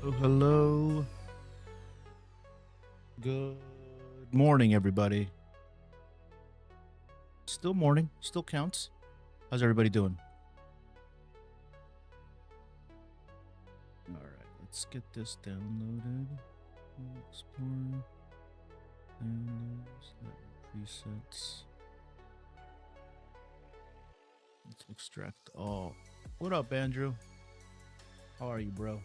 Oh, hello. Good morning, everybody. Still morning, still counts. How's everybody doing? All right, let's get this downloaded. Explore presets. Let's extract all. What up, Andrew? How are you, bro?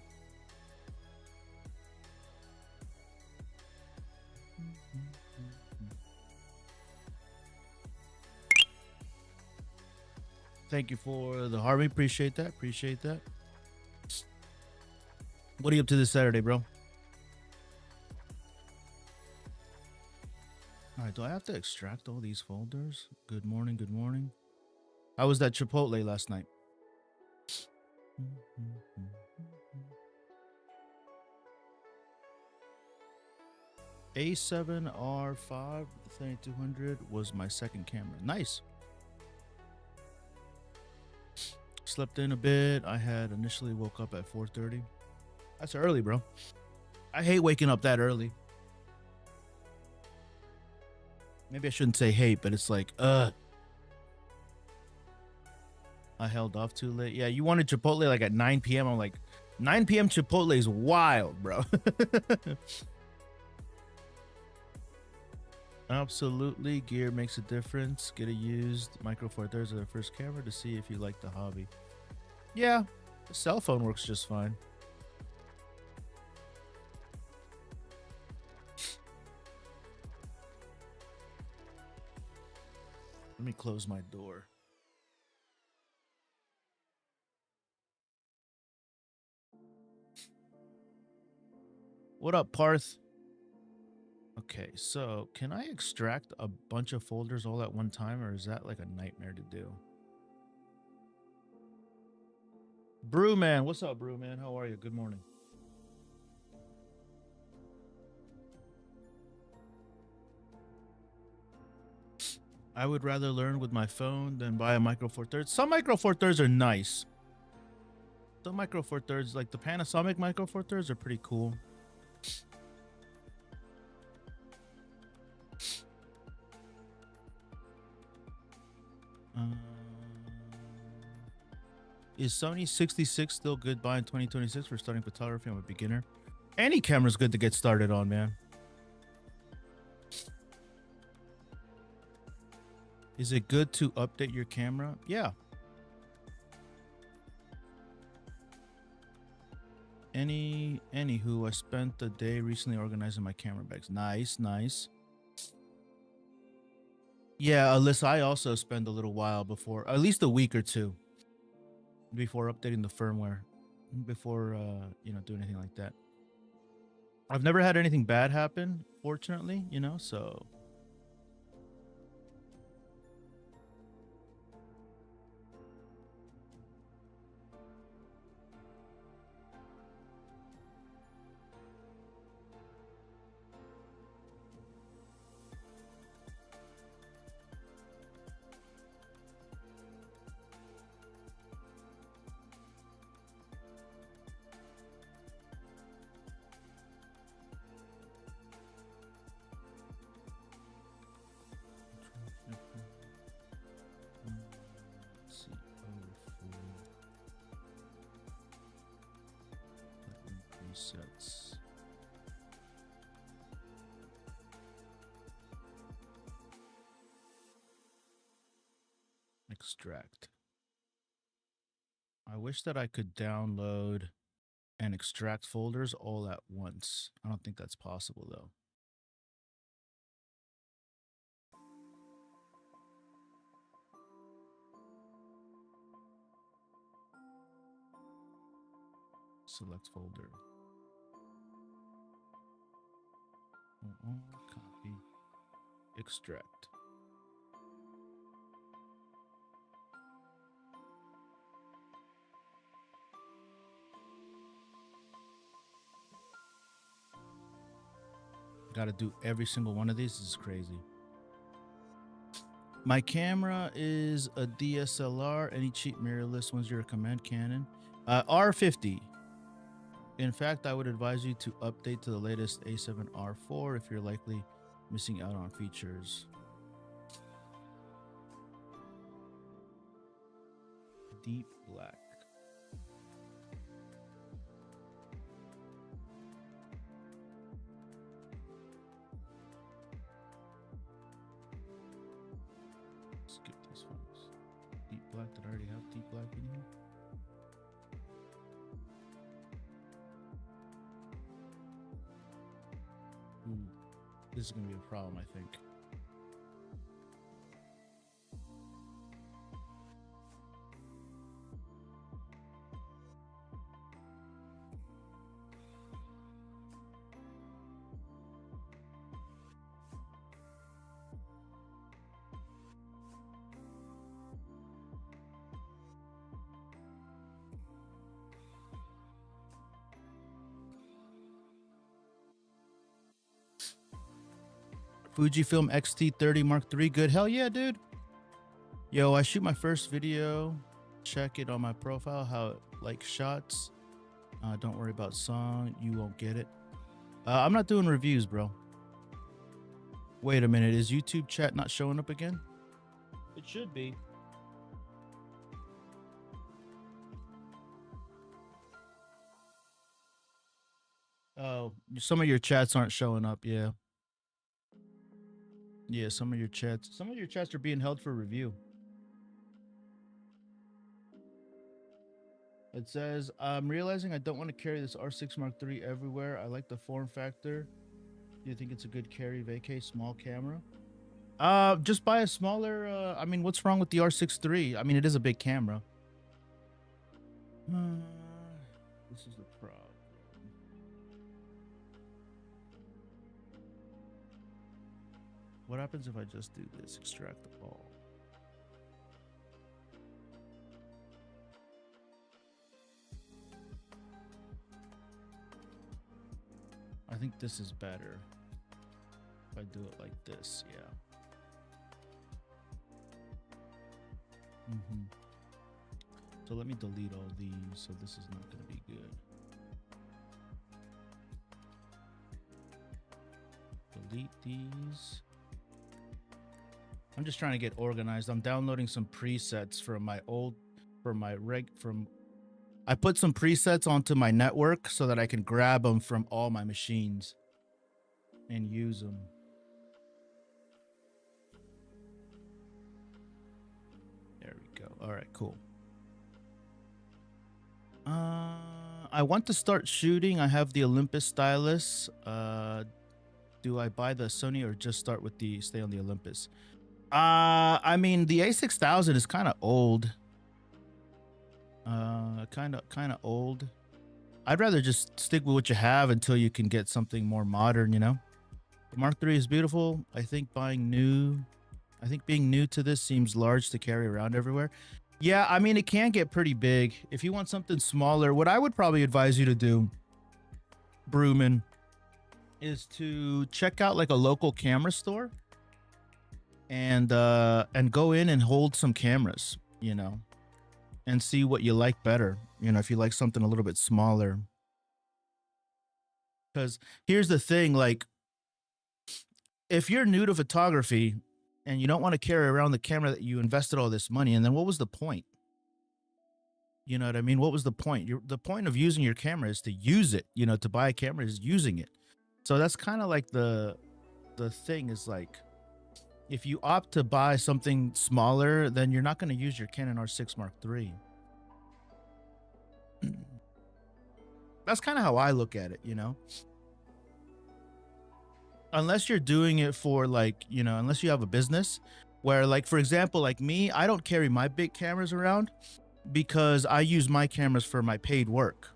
Thank you for the Harvey. Appreciate that. Appreciate that. What are you up to this Saturday, bro? All right, do I have to extract all these folders? Good morning, good morning. How was that Chipotle last night? A7R5 3200 was my second camera. Nice. Slept in a bit. I had initially woke up at 4:30. That's early, bro. I hate waking up that early. Maybe I shouldn't say hate, but it's like, I held off too late. Yeah, you wanted Chipotle like at 9 p.m. I'm like, 9 p.m. Chipotle is wild, bro. Absolutely. Gear makes a difference. Get a used Micro Four Thirds as their first camera to see if you like the hobby. Yeah, the cell phone works just fine. Let me close my door. What up, Parth? Okay, so can I extract a bunch of folders all at one time, or is that like a nightmare to do? Brewman, what's up, Brewman? How are you? Good morning. I would rather learn with my phone than buy a Micro Four Thirds. Some Micro Four Thirds are nice. Some Micro Four Thirds, like the Panasonic Micro Four Thirds, are pretty cool. Is Sony 66 still good buy in 2026 for starting photography? I'm a beginner. Any camera's good to get started on, man. Is it good to update your camera? Yeah. Anywho, I spent the day recently organizing my camera bags. Nice, nice. Yeah, Alyssa, I also spend a little while before, at least a week or two, before updating the firmware, before doing anything like that. I've never had anything bad happen, fortunately, so. Presets. Extract. I wish that I could download and extract folders all at once. I don't think that's possible though. Select folder. Copy. Extract. Got to do every single one of these. This is crazy. My camera is a DSLR. Any cheap mirrorless ones you recommend? Canon R50. In fact, I would advise you to update to the latest A7R4 if you're likely missing out on features. Deep black. Skip these phones. Deep black. Did I already have deep black in here? Ooh, this is gonna be a problem, I think. Fujifilm X-T30 Mark III, good. Hell yeah, dude. Yo, I shoot my first video. Check it on my profile, how it like shots. Don't worry about song, you won't get it. I'm not doing reviews, bro. Wait a minute, is YouTube chat not showing up again? It should be. Oh, some of your chats aren't showing up, yeah. Yeah, some of your chats are being held for review. It says, I'm realizing I don't want to carry this R6 Mark III everywhere. I like the form factor. Do you think it's a good carry vacay small camera? Just buy a smaller, I mean, what's wrong with the R6 III? I mean, it is a big camera. This is the problem. What happens if I just do this? Extract the ball. I think this is better. If I do it like this, yeah. So let me delete all these. So this is not going to be good. Delete these. I'm just trying to get organized. I'm downloading some presets from my old, I put some presets onto my network so that I can grab them from all my machines and use them. There we go. All right, cool. I want to start shooting. I have the Olympus stylus. Do I buy the Sony or just start with stay on the Olympus? I mean, the A6000 is kind of old. Kind of old. I'd rather just stick with what you have until you can get something more modern, you know? The Mark III is beautiful. I think being new to this seems large to carry around everywhere. Yeah, I mean, it can get pretty big. If you want something smaller, what I would probably advise you to do, Brewman, is to check out like a local camera store and go in and hold some cameras, you know, and see what you like better. You know, if you like something a little bit smaller. Because here's the thing, like, if you're new to photography and you don't want to carry around the camera that you invested all this money in, then what was the point? You know what I mean? What was the point? The point of using your camera is to use it. You know, to buy a camera is using it. So that's kind of like the thing is like, if you opt to buy something smaller, then you're not going to use your Canon R6 Mark III. That's kind of how I look at it, you know? Unless you're doing it for like, you know, unless you have a business where, like, for example, like me, I don't carry my big cameras around because I use my cameras for my paid work.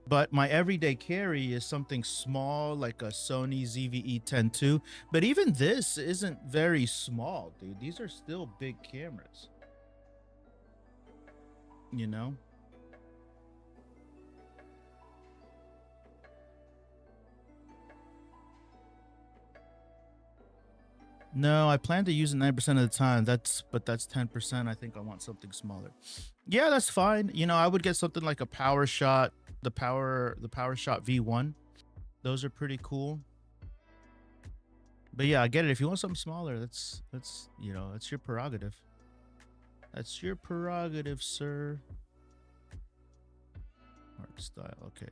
But my everyday carry is something small, like a Sony ZV-E10 II. But even this isn't very small, dude. These are still big cameras. You know? No, I plan to use it 9% of the time. But that's 10%. I think I want something smaller. Yeah, that's fine. You know, I would get something like a Power Shot, the Power Shot V1. Those are pretty cool. But yeah, I get it. If you want something smaller, that's you know, that's your prerogative. That's your prerogative, sir. Art style. Okay.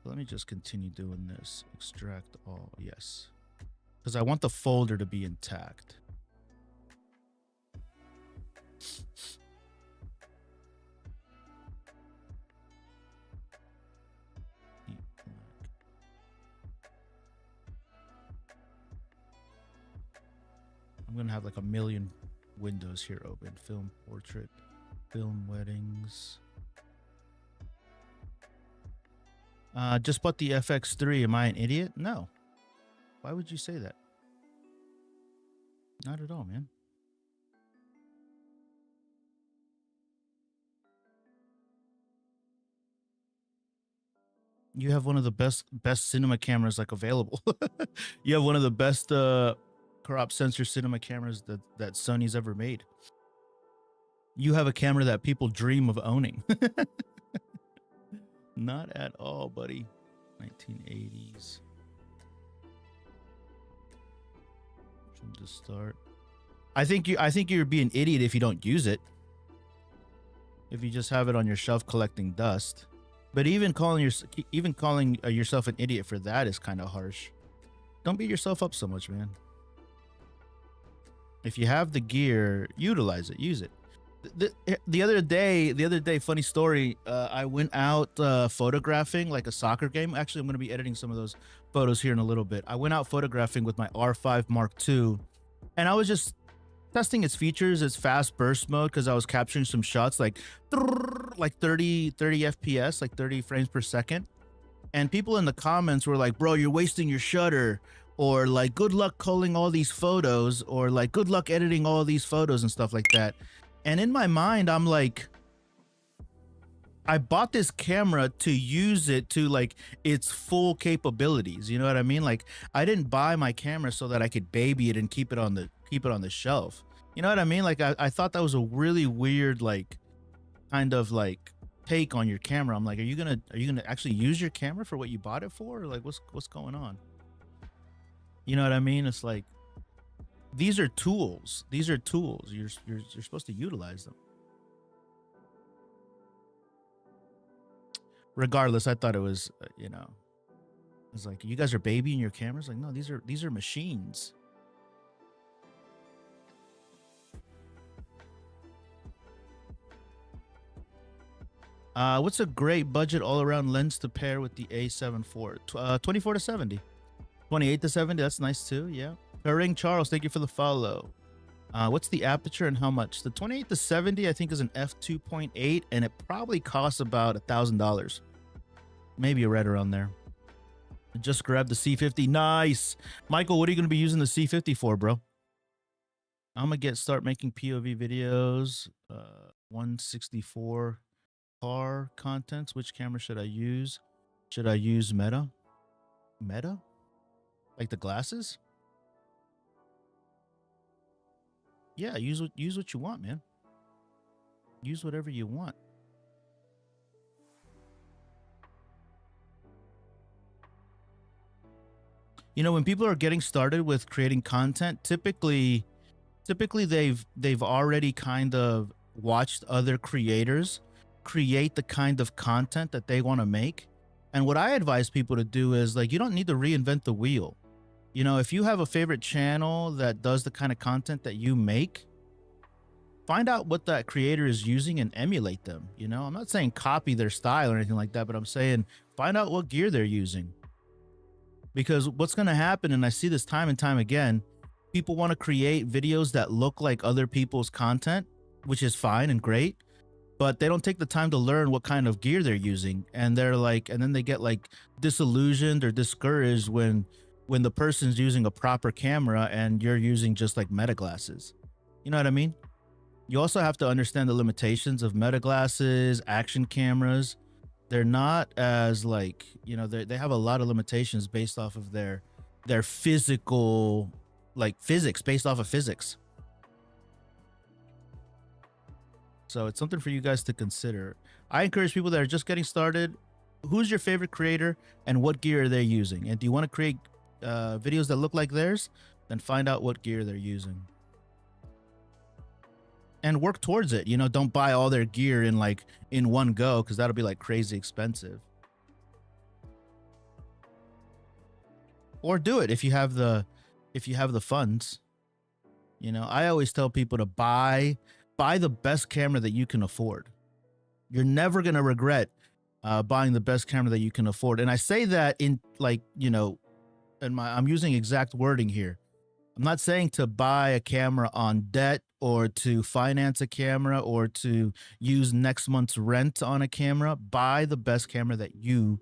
Let me just continue doing this. Extract all. Yes. Because I want the folder to be intact. I'm going to have like a million windows here open. Film portrait, film weddings. Just bought the FX3. Am I an idiot? No. Why would you say that? Not at all, man. You have one of the best cinema cameras like available. You have one of the best crop sensor cinema cameras that Sony's ever made. You have a camera that people dream of owning. Not at all, buddy. 1980s. From the start. I think you'd be an idiot if you don't use it. If you just have it on your shelf collecting dust. But even calling yourself an idiot for that is kind of harsh. Don't beat yourself up so much, man. If you have the gear, utilize it, use it. The other day, funny story. I went out photographing like a soccer game. Actually, I'm going to be editing some of those photos here in a little bit. I went out photographing with my R5 Mark II, and I was just testing its features, its fast burst mode, because I was capturing some shots like 30 FPS, like 30 frames per second. And people in the comments were like, bro, you're wasting your shutter, or like, good luck culling all these photos, or like, good luck editing all these photos and stuff like that. And in my mind, I'm like, I bought this camera to use it to like its full capabilities. You know what I mean? Like, I didn't buy my camera so that I could baby it and keep it on the shelf. You know what I mean? Like, I thought that was a really weird, like, kind of like take on your camera. I'm like, are you gonna actually use your camera for what you bought it for? Or like, what's going on? You know what I mean? It's like, these are tools. These are tools. You're supposed to utilize them. Regardless, I thought it was, you know, it's like, you guys are babying your cameras. Like, no, these are machines. What's a great budget all-around lens to pair with the A7 IV? 24 to 70, 28 to 70. That's nice too. Yeah. Ring Charles, thank you for the follow. What's the aperture and how much? The 28 to 70, I think, is an f2.8, and it probably costs about $1,000. Maybe right around there. Just grab the C50. Nice. Michael, what are you going to be using the C50 for, bro? I'm going to start making POV videos. 164 car contents. Which camera should I use? Should I use Meta? Meta? Like the glasses? Yeah, use what you want, man. Use whatever you want. You know, when people are getting started with creating content, typically they've already kind of watched other creators create the kind of content that they want to make. And what I advise people to do is, like, you don't need to reinvent the wheel. You know, if you have a favorite channel that does the kind of content that you make, find out what that creator is using and emulate them. You know, I'm not saying copy their style or anything like that, but I'm saying find out what gear they're using. Because what's going to happen, and I see this time and time again, people want to create videos that look like other people's content, which is fine and great, but they don't take the time to learn what kind of gear they're using. And they're like, and then they get like disillusioned or discouraged when the person's using a proper camera and you're using just like meta glasses. You know what I mean? You also have to understand the limitations of meta glasses, action cameras. They're not as, like, you know, they have a lot of limitations based off of their physical like physics, based off of physics. So it's something for you guys to consider. I encourage people that are just getting started, who's your favorite creator and what gear are they using? And do you want to create videos that look like theirs? Then find out what gear they're using. And work towards it. You know, don't buy all their gear in one go, because that'll be like crazy expensive. Or do it if you have the funds. You know, I always tell people to buy the best camera that you can afford. You're never gonna regret buying the best camera that you can afford. And I say that in like, you know, I'm using exact wording here. I'm not saying to buy a camera on debt or to finance a camera or to use next month's rent on a camera. Buy the best camera that you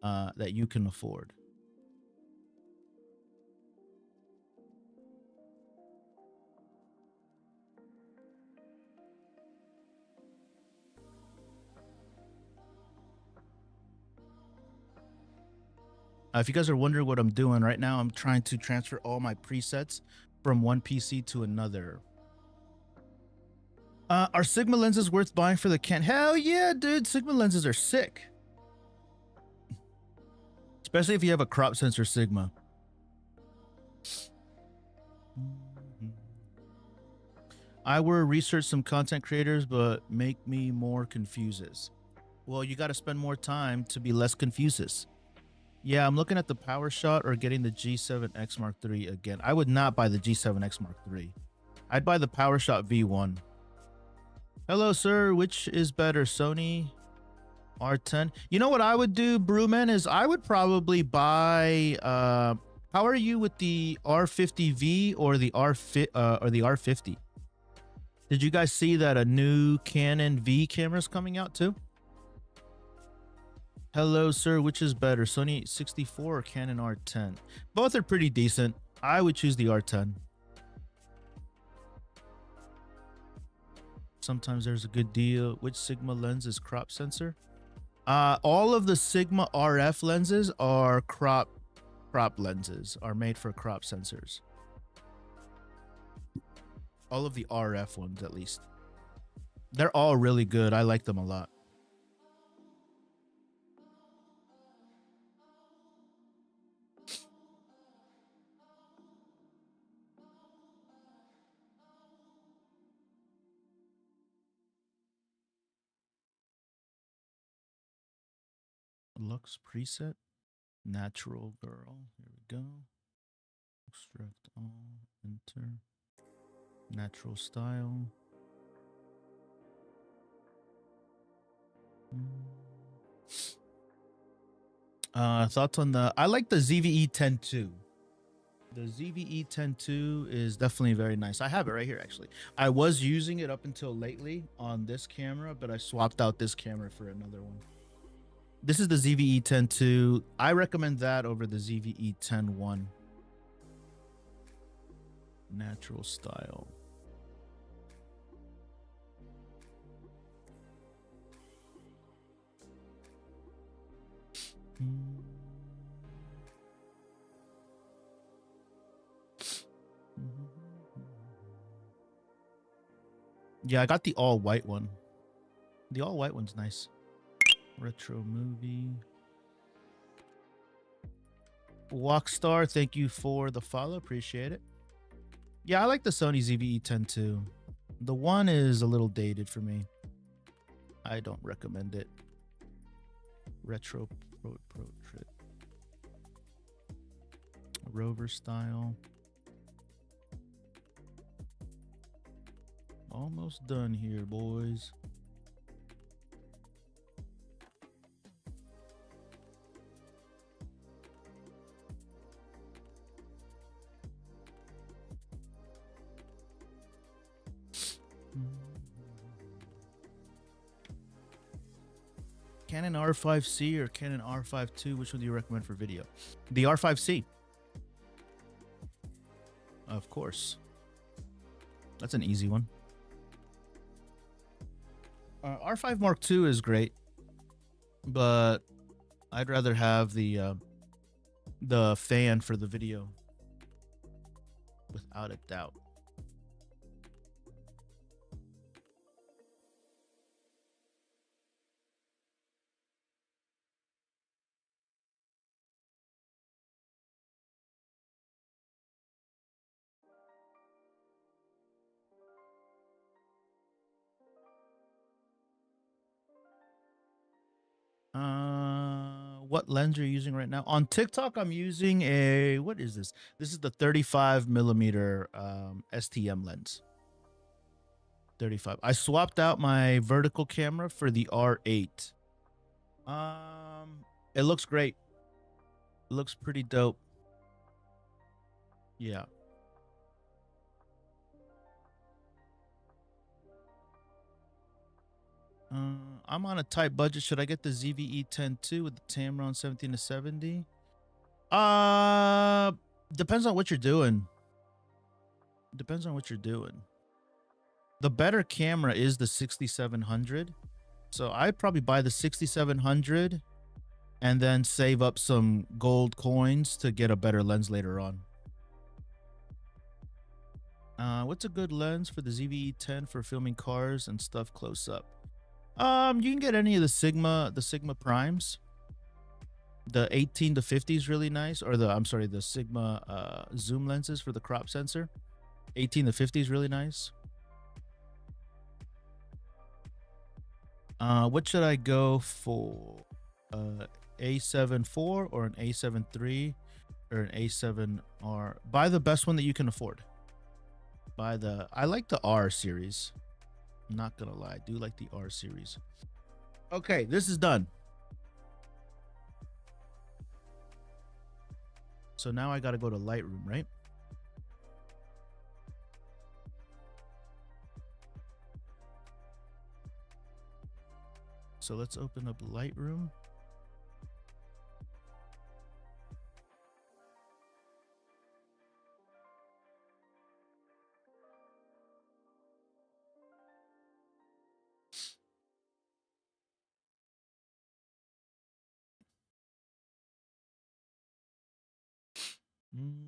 can afford. If you guys are wondering what I'm doing right now, I'm trying to transfer all my presets from one PC to another. Are Sigma lenses worth buying for the Canon? Hell yeah, dude. Sigma lenses are sick. Especially if you have a crop sensor Sigma. I will research some content creators, but make me more confuses. Well, you got to spend more time to be less confuses. Yeah, I'm looking at the PowerShot or getting the G7X Mark III again. I would not buy the G7X Mark III. I'd buy the PowerShot V1. Hello, sir. Which is better, Sony R10? You know what I would do, Brewman, is I would probably buy. How are you with the R50V or the R50? Did you guys see that a new Canon V camera is coming out too? Hello, sir. Which is better, Sony 64 or Canon R10? Both are pretty decent. I would choose the R10. Sometimes there's a good deal. Which Sigma lens is crop sensor? All of the Sigma RF lenses are crop lenses, are made for crop sensors. All of the RF ones, at least. They're all really good. I like them a lot. Lux preset. Natural girl. Here we go. Extract all. Enter. Natural style. Thoughts on the... I like the ZVE 10-2. The ZVE 10-2 is definitely very nice. I have it right here, actually. I was using it up until lately on this camera, but I swapped out this camera for another one. This is the ZVE 10-2. I recommend that over the ZVE 10-1. Natural style. Yeah, I got the all white one. The all white one's nice. Retro movie. Walkstar, thank you for the follow. Appreciate it. Yeah, I like the Sony ZVE 10-2. The one is a little dated for me. I don't recommend it. Retro portrait. Rover style. Almost done here, boys. Canon R5C or Canon R5 II, which one do you recommend for video? The R5C. Of course. That's an easy one. R5 Mark II is great, but I'd rather have the fan for the video. without a doubt. What lens are you using right now? On TikTok, I'm using a, what is this? This is the 35 millimeter STM lens. 35. I swapped out my vertical camera for the R8. It looks great. It looks pretty dope. Yeah. I'm on a tight budget. Should I get the ZVE 10-2 with the Tamron 17 to 70? Depends on what you're doing. Depends on what you're doing. The better camera is the 6700. So I'd probably buy the 6700 and then save up some gold coins to get a better lens later on. What's a good lens for the ZVE 10 for filming cars and stuff close up? You can get any of the Sigma primes. The 18 to 50 is really nice, or the Sigma zoom lenses for the crop sensor. 18 to 50 is really nice. What should I go for? A7 IV or an A7 III or an A7R? Buy the best one that you can afford. I like the R series. I'm not gonna lie, I do like the R series. Okay, this is done. So now I gotta go to Lightroom, right? So let's open up Lightroom. Mm.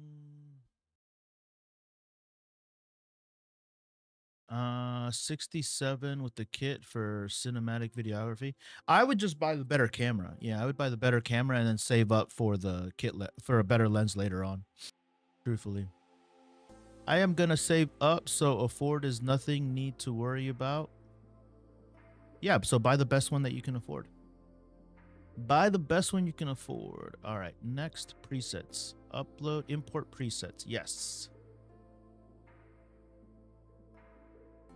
67 with the kit for cinematic videography. I would just buy the better camera. Yeah, I would buy the better camera and then save up for the kit for a better lens later on. Truthfully, I am gonna save up, so afford is nothing need to worry about. Yeah, so buy the best one that you can afford. Buy the best one you can afford. All right, next presets. Upload, import presets. Yes.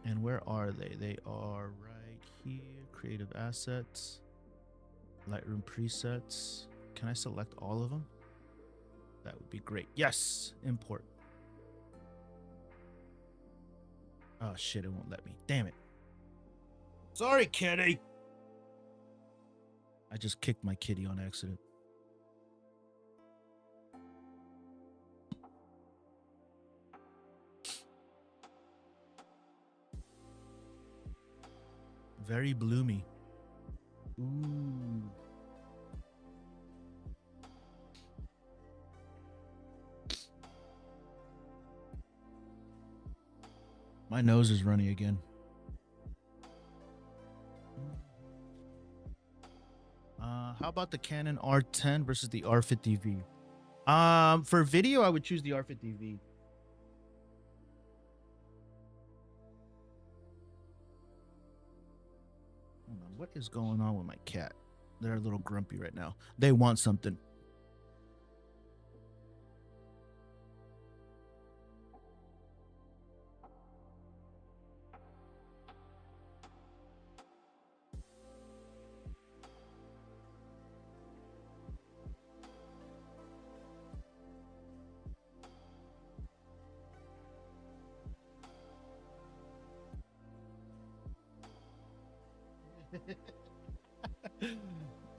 And where are they? They are right here. Creative assets. Lightroom presets. Can I select all of them? That would be great. Yes. Import. Oh, shit. It won't let me. Damn it. Sorry, kitty. I just kicked my kitty on accident. Very bloomy. Ooh. My nose is running again. How about the Canon R10 versus the R50V? For video, I would choose the R50V. Hold on, what is going on with my cat? They're a little grumpy right now. They want something.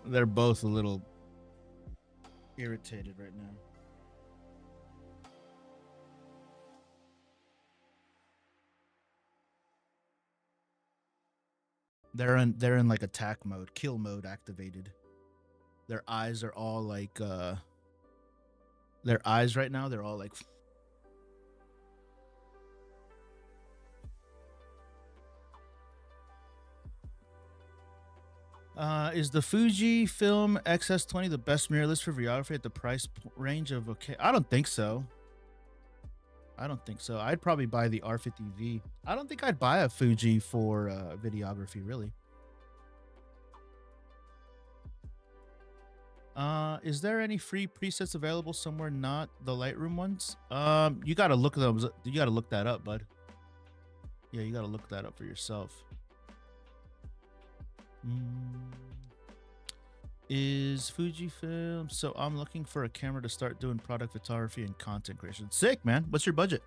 They're both a little irritated right now. They're in like attack mode, kill mode activated. Their eyes are all like their eyes right now, they're all like Is the Fujifilm XS20 the best mirrorless for videography at the price range of okay? I don't think so. I don't think so. I'd probably buy the R50V. I don't think I'd buy a Fuji for videography, really. Is there any free presets available somewhere not the Lightroom ones? You gotta look those. You gotta look that up, bud. Yeah, you gotta look that up for yourself. Is Fujifilm? So I'm looking for a camera to start doing product photography and content creation. Sick, man. What's your budget?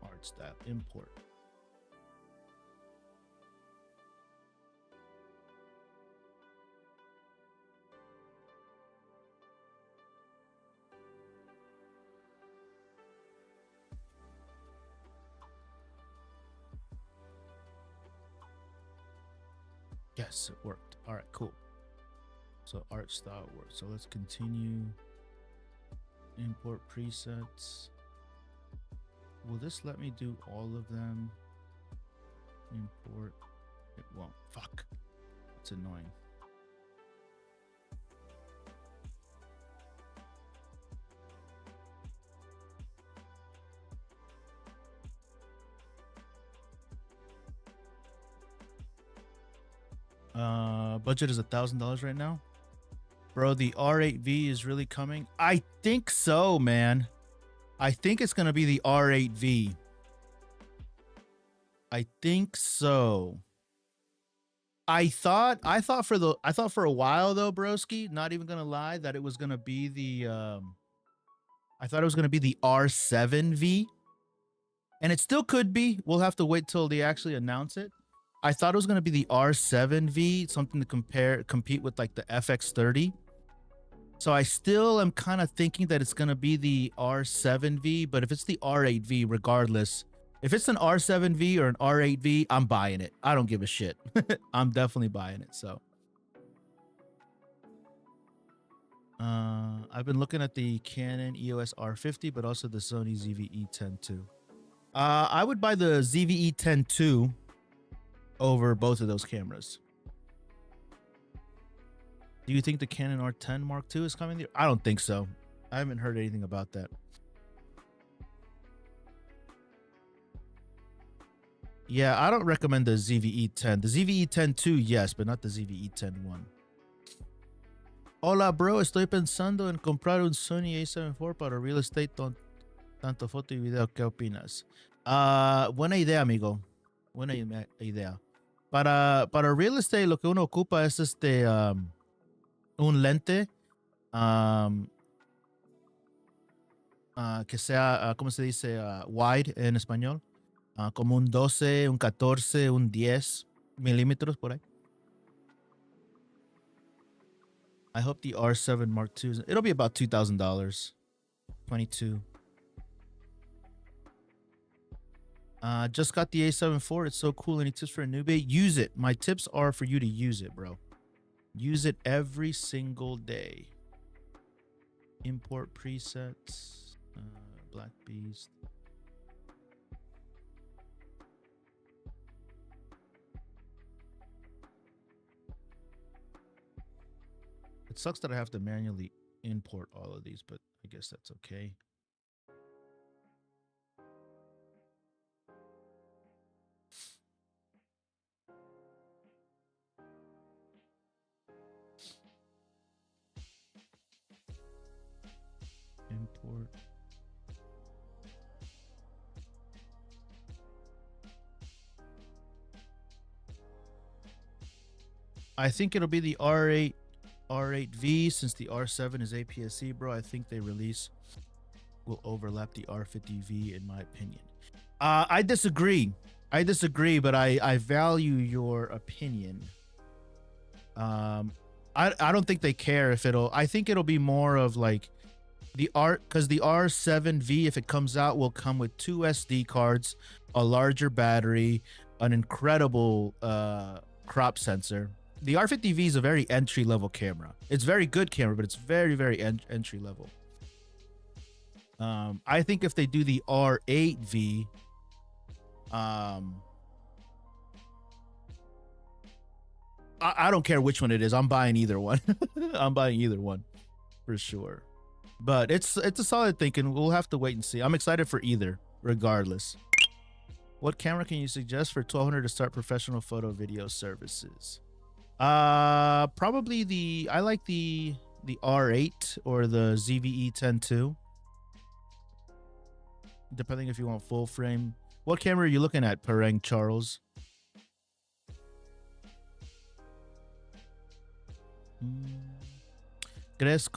Art style import. Yes, it worked. All right, cool. So art style works. So let's continue. Import presets. Will this let me do all of them? Import. It won't. Fuck. It's annoying. Budget is $1,000 right now. Bro, the R8V is really coming. I think so, man. I think it's gonna be the R8V. I think so. I thought for a while though, broski, not even gonna lie, that it was gonna be the I thought it was gonna be the R7V. And it still could be. We'll have to wait till they actually announce it. I thought it was gonna be the R7V, something to compete with like the FX30. So I still am kind of thinking that it's gonna be the R7V, but if it's the R8V, regardless, if it's an R7V or an R8V, I'm buying it. I don't give a shit. I'm definitely buying it. So I've been looking at the Canon EOS R50, but also the Sony ZV-E10 II. I would buy the ZV-E10 II over both of those cameras. Do you think the Canon R10 Mark II is coming there? I don't think so. I haven't heard anything about that. Yeah, I don't recommend the ZV-E10. The ZV-E10 II, yes, but not the ZV-E10 I. Hola, bro. Estoy pensando en comprar un Sony A7 IV para real estate, tanto foto y video. ¿Qué opinas? Buena idea, amigo. Buena idea. Para real estate, lo que uno ocupa es un lente que sea, ¿cómo se dice? Wide en español. Como un 12, un 14, un 10 milímetros por ahí. I hope the R7 Mark II, it'll be about $2,000. 22. Just got the A7 IV. It's so cool. Any tips for a newbie? Use it. My tips are for you to use it, bro. Use it every single day. Import presets. Black Beast. It sucks that I have to manually import all of these, but I guess that's okay. Import. I think it'll be the R8V since the R7 is APS-C, bro. I think they will overlap the R50V in my opinion. I disagree. I disagree, but I value your opinion. I don't think they care if I think it'll be more of like because the R7V, if it comes out, will come with 2 SD cards, a larger battery, an incredible crop sensor. The R50V is a very entry-level camera. It's very good camera, but it's very, very entry-level. I think if they do the R8V, I don't care which one it is. I'm buying either one. I'm buying either one for sure. But it's a solid thinking. We'll have to wait and see. I'm excited for either, regardless. What camera can you suggest for 1200 to start professional photo video services? Probably I like the R8 or the ZVE 10-2. Depending if you want full frame. What camera are you looking at, Pereng Charles? ¿Crees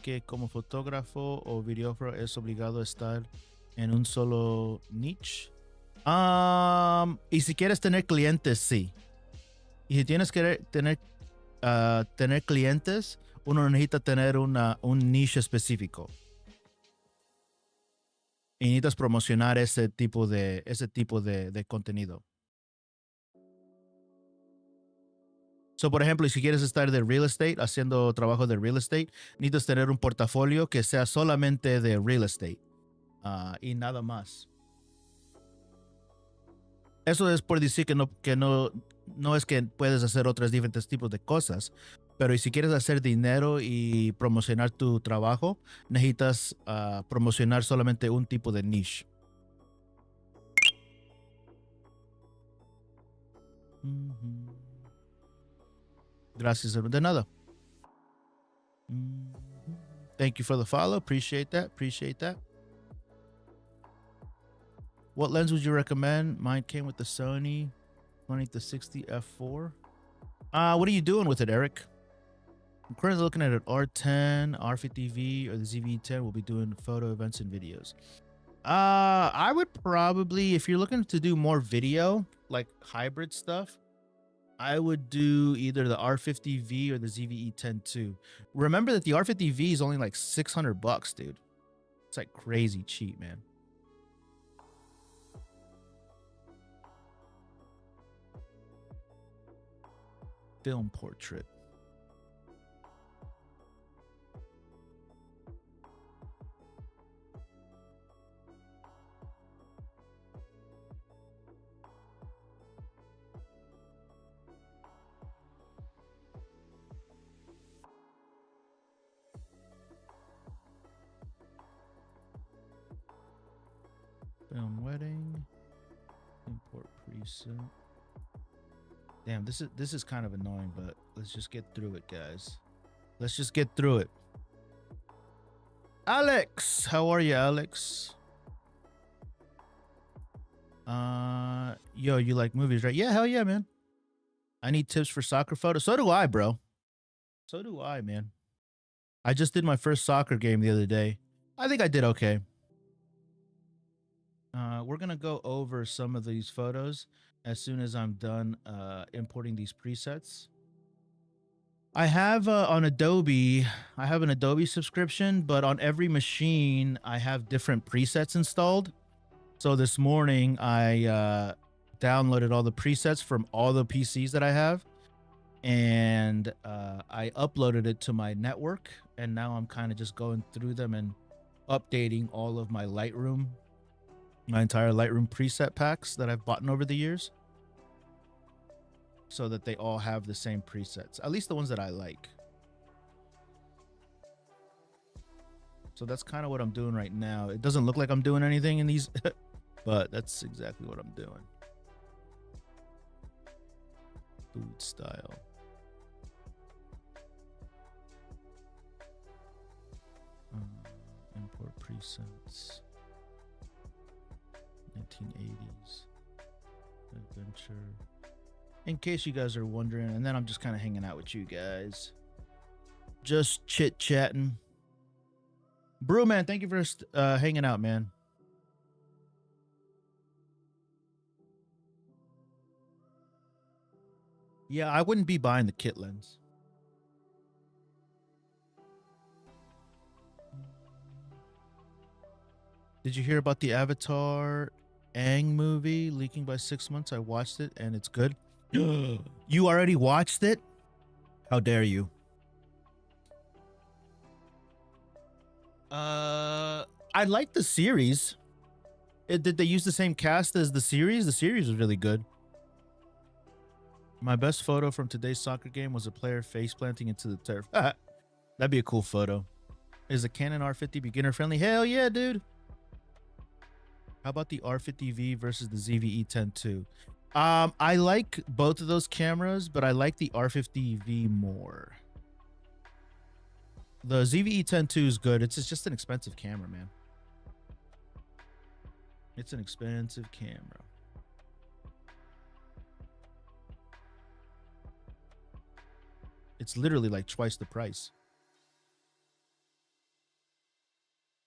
que como fotógrafo o videógrafo es obligado a estar en un solo niche? Y si quieres tener clientes, sí. Y si tienes que tener clientes, uno necesita tener un niche específico. Y necesitas promocionar ese tipo de contenido. So, por ejemplo, si quieres estar de real estate, haciendo trabajo de real estate, necesitas tener un portafolio que sea solamente de real estate. Y nada más. Eso es por decir que no es que puedes hacer otros diferentes tipos de cosas, pero si quieres hacer dinero y promocionar tu trabajo, necesitas promocionar solamente un tipo de niche. Gracias, de nada. Thank you for the follow. Appreciate that. What lens would you recommend? Mine came with the Sony 20-60 f4. What are you doing with it, Eric? I'm currently looking at an R10, R50V, or the ZV-10. We'll be doing photo events and videos. I would probably, if you're looking to do more video, like hybrid stuff, I would do either the R50V or the ZVE-10-2. Remember that the R50V is only like $600, dude. It's like crazy cheap, man. Film portrait. Film wedding. Import preset. Damn, this is kind of annoying, but let's just get through it, guys. Let's just get through it. Alex, how are you, Alex? Yo, you like movies, right? Yeah, hell yeah, man. I need tips for soccer photos. So do I, bro. So do I, man. I just did my first soccer game the other day. I think I did okay. We're gonna go over some of these photos as soon as I'm done importing these presets. I have on Adobe, I have an Adobe subscription, but on every machine I have different presets installed. So this morning I downloaded all the presets from all the PCs that I have, and I uploaded it to my network, and now I'm kind of just going through them and updating all of my Lightroom, my entire Lightroom preset packs that I've bought over the years, so that they all have the same presets, at least the ones that I like. So that's kind of what I'm doing right now. It doesn't look like I'm doing anything in these, but that's exactly what I'm doing. Food style. Import presets. 1980s. Adventure. In case you guys are wondering, and then I'm just kind of hanging out with you guys. Just chit-chatting. Brewman, thank you for hanging out, man. Yeah, I wouldn't be buying the kit lens. Did you hear about the Avatar Aang movie leaking by 6 months? I watched it and it's good. You already watched it? How dare you? I like the series. Did they use the same cast as the series? The series was really good. My best photo from today's soccer game was a player face planting into the turf. That'd be a cool photo. Is a Canon R50 beginner friendly? Hell yeah, dude. How about the R50V versus the ZVE10 II? I like both of those cameras, but I like the R50V more. The ZVE10 II is good. It's just an expensive camera, man. It's an expensive camera. It's literally like twice the price.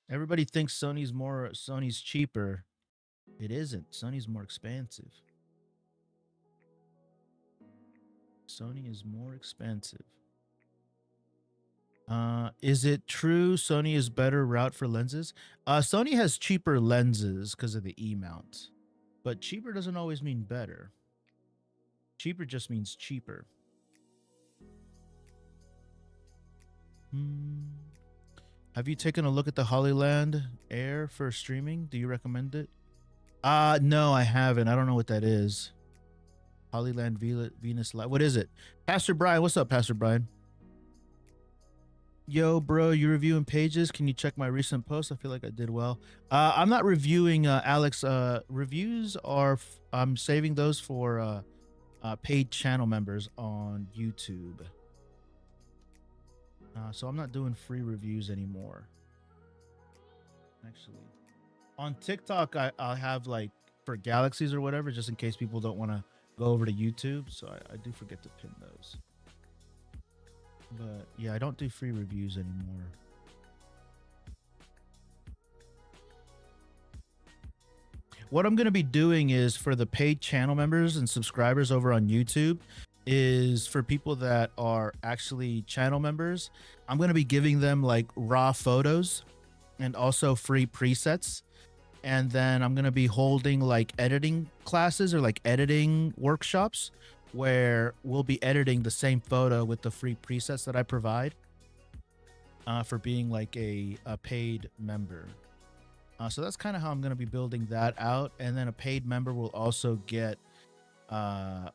Everybody thinks Sony's cheaper. It isn't. Sony's more expensive. Sony is more expensive. Is it true Sony is better route for lenses? Sony has cheaper lenses because of the E-mount. But cheaper doesn't always mean better. Cheaper just means cheaper. Have you taken a look at the Hollyland Air for streaming? Do you recommend it? No, I haven't. I don't know what that is. Hollyland Venus Live. What is it? Pastor Brian, what's up, Pastor Brian? Yo, bro, you reviewing pages? Can you check my recent post? I feel like I did well. I'm not reviewing, Alex. Reviews are, I'm saving those for paid channel members on YouTube. So I'm not doing free reviews anymore. Actually, on TikTok, I'll have like for galaxies or whatever, just in case people don't want to go over to YouTube. So I do forget to pin those. But yeah, I don't do free reviews anymore. What I'm going to be doing is for the paid channel members and subscribers over on YouTube is for people that are actually channel members. I'm going to be giving them like raw photos and also free presets. And then I'm going to be holding like editing classes or like editing workshops where we'll be editing the same photo with the free presets that I provide for being like a paid member. So that's kind of how I'm going to be building that out. And then a paid member will also get on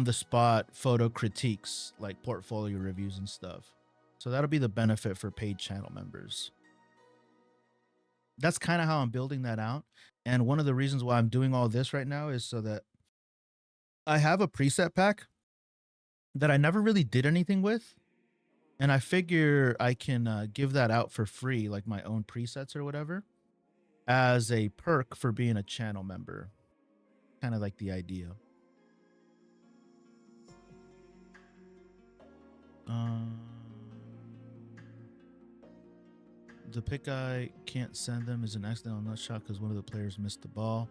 the spot photo critiques, like portfolio reviews and stuff. So that'll be the benefit for paid channel members. That's kind of how I'm building that out. And one of the reasons why I'm doing all this right now is so that I have a preset pack that I never really did anything with. And I figure I can give that out for free, like my own presets or whatever, as a perk for being a channel member. Kind of like the idea. The pick I can't send them is an accidental nut shot because one of the players missed the ball.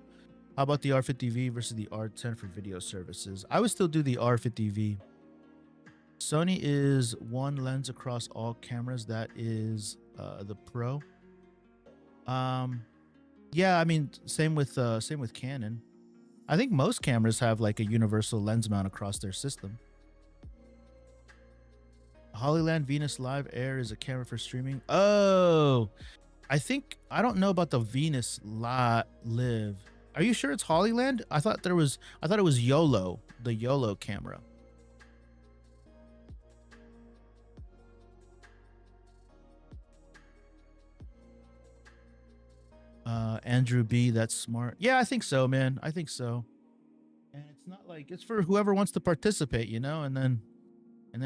How about the R50V versus the R10 for video services? I would still do the R50V. Sony is one lens across all cameras. That is the Pro. Yeah, I mean, same with Canon. I think most cameras have like a universal lens mount across their system. Hollyland Venus Live Air is a camera for streaming. Oh, I don't know about the Venus Live. Are you sure it's Hollyland? I thought it was YOLO, the YOLO camera. Andrew B, that's smart. Yeah, I think so, man. I think so. And it's not like it's for whoever wants to participate, you know, and then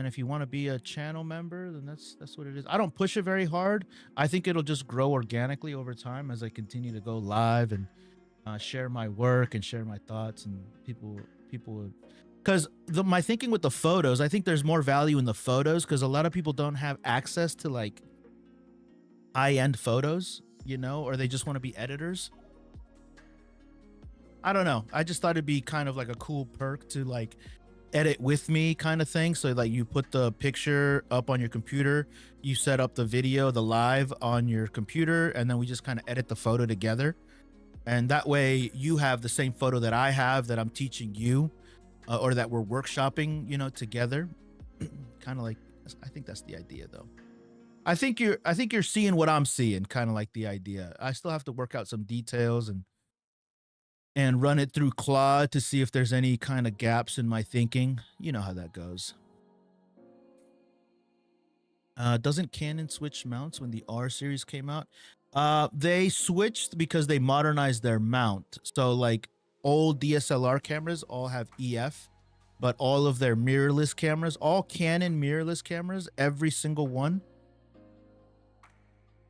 if you want to be a channel member, then that's what it is. I don't push it very hard. I think it'll just grow organically over time as I continue to go live and share my work and share my thoughts, and people because my thinking with the photos, I think there's more value in the photos because a lot of people don't have access to like high-end photos, you know, or they just want to be editors. I don't know. I just thought it'd be kind of like a cool perk to like edit with me kind of thing. So like you put the picture up on your computer, you set up the video, the live on your computer, and then we just kind of edit the photo together. And that way you have the same photo that I have that I'm teaching you or that we're workshopping, you know, together. Kind of like, I think that's the idea though. I think you're seeing what I'm seeing, kind of like the idea. I still have to work out some details and and run it through Claude to see if there's any kind of gaps in my thinking. You know how that goes. Doesn't Canon switch mounts when the R series came out? They switched because they modernized their mount. So like old DSLR cameras all have EF, but all of their mirrorless cameras, all Canon mirrorless cameras, every single one,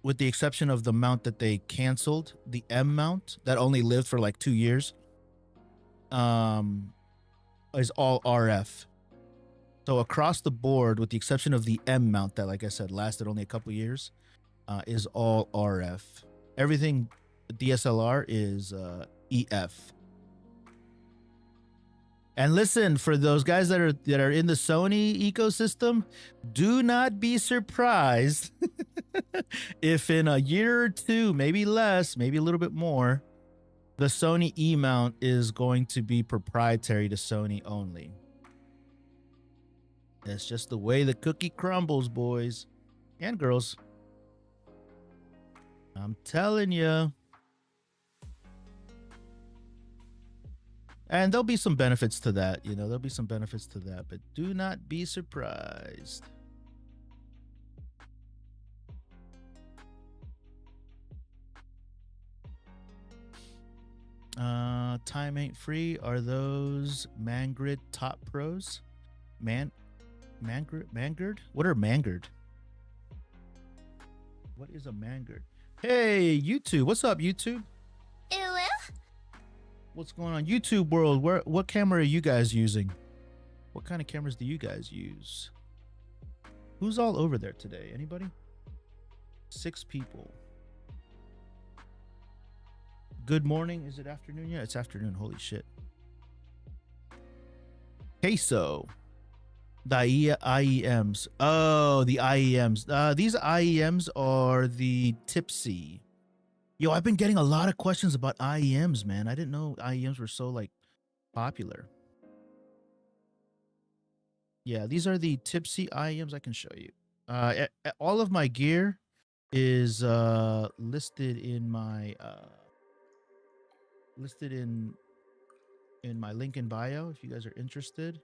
with the exception of the mount that they canceled, the M mount that only lived for like 2 years, is all RF. So across the board, with the exception of the M mount that, like I said, lasted only a couple years, is all RF. Everything DSLR is EF. And listen, for those guys that are in the Sony ecosystem, do not be surprised if in a year or two, maybe less, maybe a little bit more, the Sony E mount is going to be proprietary to Sony only. That's just the way the cookie crumbles, boys and girls. I'm telling you. And there'll be some benefits to that, you know, there'll be some benefits to that, but do not be surprised. Time ain't free. Are those Mangrid top pros? Mangard? What are Mangard? What is a Mangard? Hey, YouTube. What's up, YouTube? What's going on, YouTube world? What camera are you guys using? What kind of cameras do you guys use? Who's all over there today? Anybody? 6 people. Good morning. Is it afternoon? Yeah, it's afternoon. Holy shit. Queso. The IEMs. Oh, the IEMs. These IEMs are the tipsy. Yo, I've been getting a lot of questions about IEMs, man. I didn't know IEMs were so like popular. Yeah, these are the tipsy IEMs. I can show you. All of my gear is listed in my my link in bio if you guys are interested.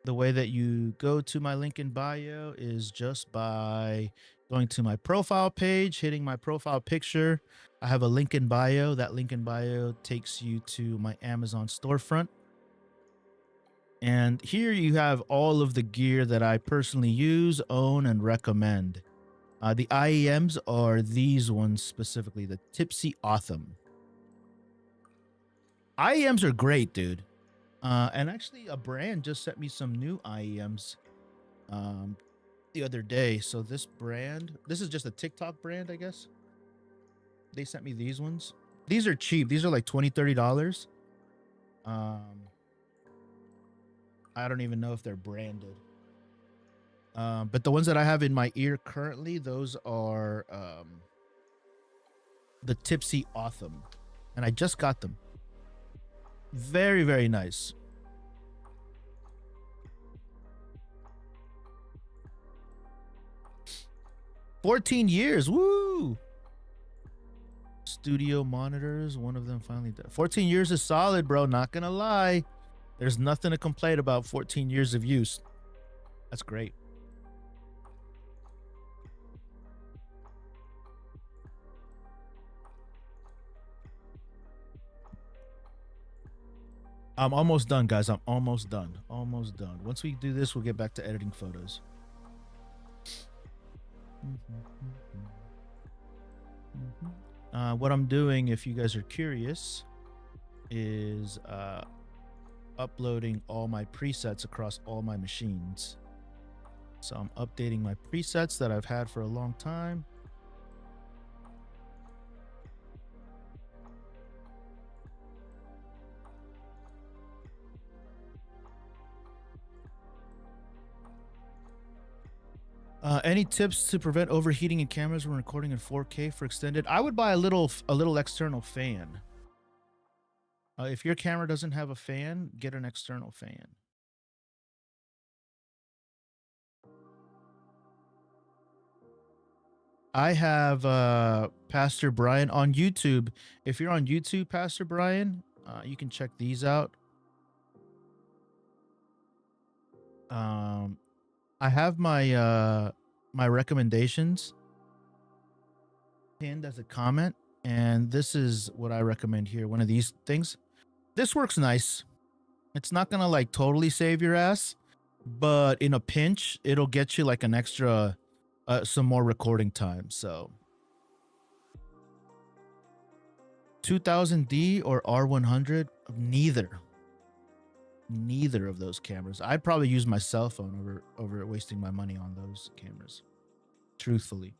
The way that you go to my link in bio is just by going to my profile page, hitting my profile picture. I have a link in bio. That link in bio takes you to my Amazon storefront. And here you have all of the gear that I personally use, own, and recommend. The IEMs are these ones specifically, the Tipsy Autumn. IEMs are great, dude. And actually, a brand just sent me some new IEMs the other day. So this brand, this is just a TikTok brand, I guess. They sent me these ones. These are cheap. These are like $20, $30. I don't even know if they're branded. But the ones that I have in my ear currently, those are the Tipsy Autumn. And I just got them. Very, very nice. $14 years. Woo! Studio monitors. One of them finally did. 14 years is solid, bro. Not gonna lie. There's nothing to complain about 14 years of use. That's great. I'm almost done, guys. I'm almost done. Almost done. Once we do this, we'll get back to editing photos. What I'm doing, if you guys are curious, is uploading all my presets across all my machines. So I'm updating my presets that I've had for a long time. Any tips to prevent overheating in cameras when recording in 4K for extended? I would buy a little external fan. If your camera doesn't have a fan, get an external fan. I have Pastor Brian on YouTube. If you're on YouTube, Pastor Brian, You can check these out. I have my my recommendations pinned as a comment, and this is what I recommend here. One of these things. This works nice. It's not gonna like totally save your ass, but in a pinch, it'll get you like an extra, some more recording time. So 2000D or R100, neither of those cameras. I'd probably use my cell phone over wasting my money on those cameras, truthfully.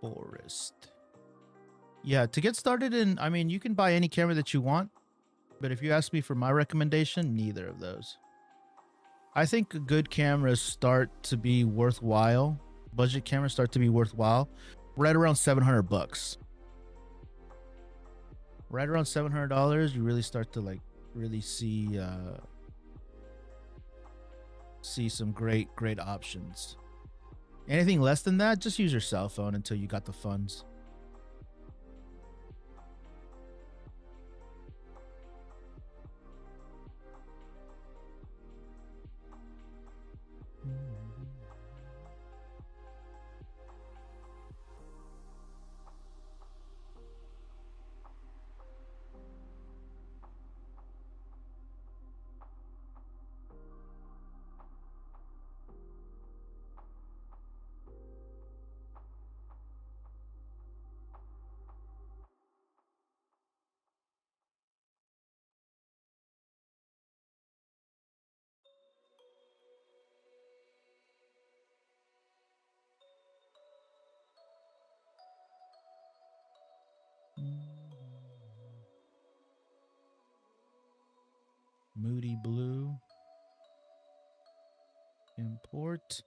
Forest. Yeah, to get started in, I mean, you can buy any camera that you want, but if you ask me for my recommendation, neither of those. I think good cameras start to be worthwhile. Budget cameras start to be worthwhile right around $700. Right around $700, you really start to like really see some great options. Anything less than that, just use your cell phone until you got the funds. Moody blue. Import.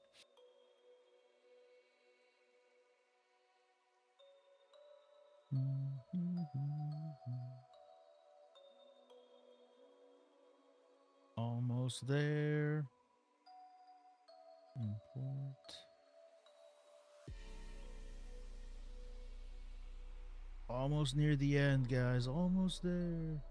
Almost there. Import. Almost near the end, guys. Almost there.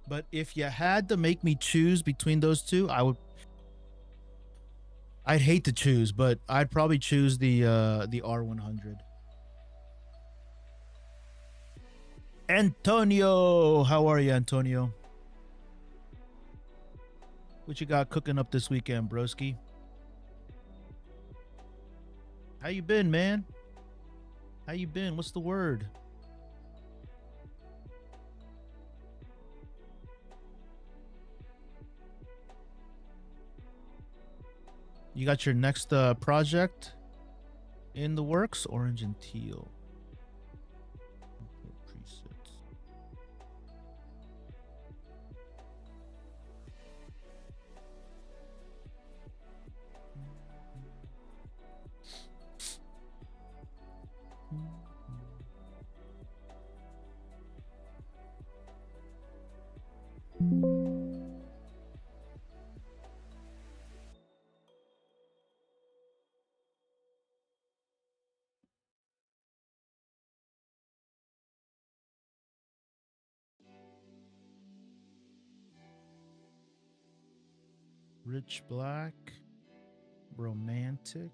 But if you had to make me choose between those two, I'd hate to choose, but I'd probably choose the R100. Antonio, how are you, Antonio? What you got cooking up this weekend, broski? How you been, man? How you been? What's the word? You got your next project in the works? Orange and teal. Presets. Rich black. Romantic.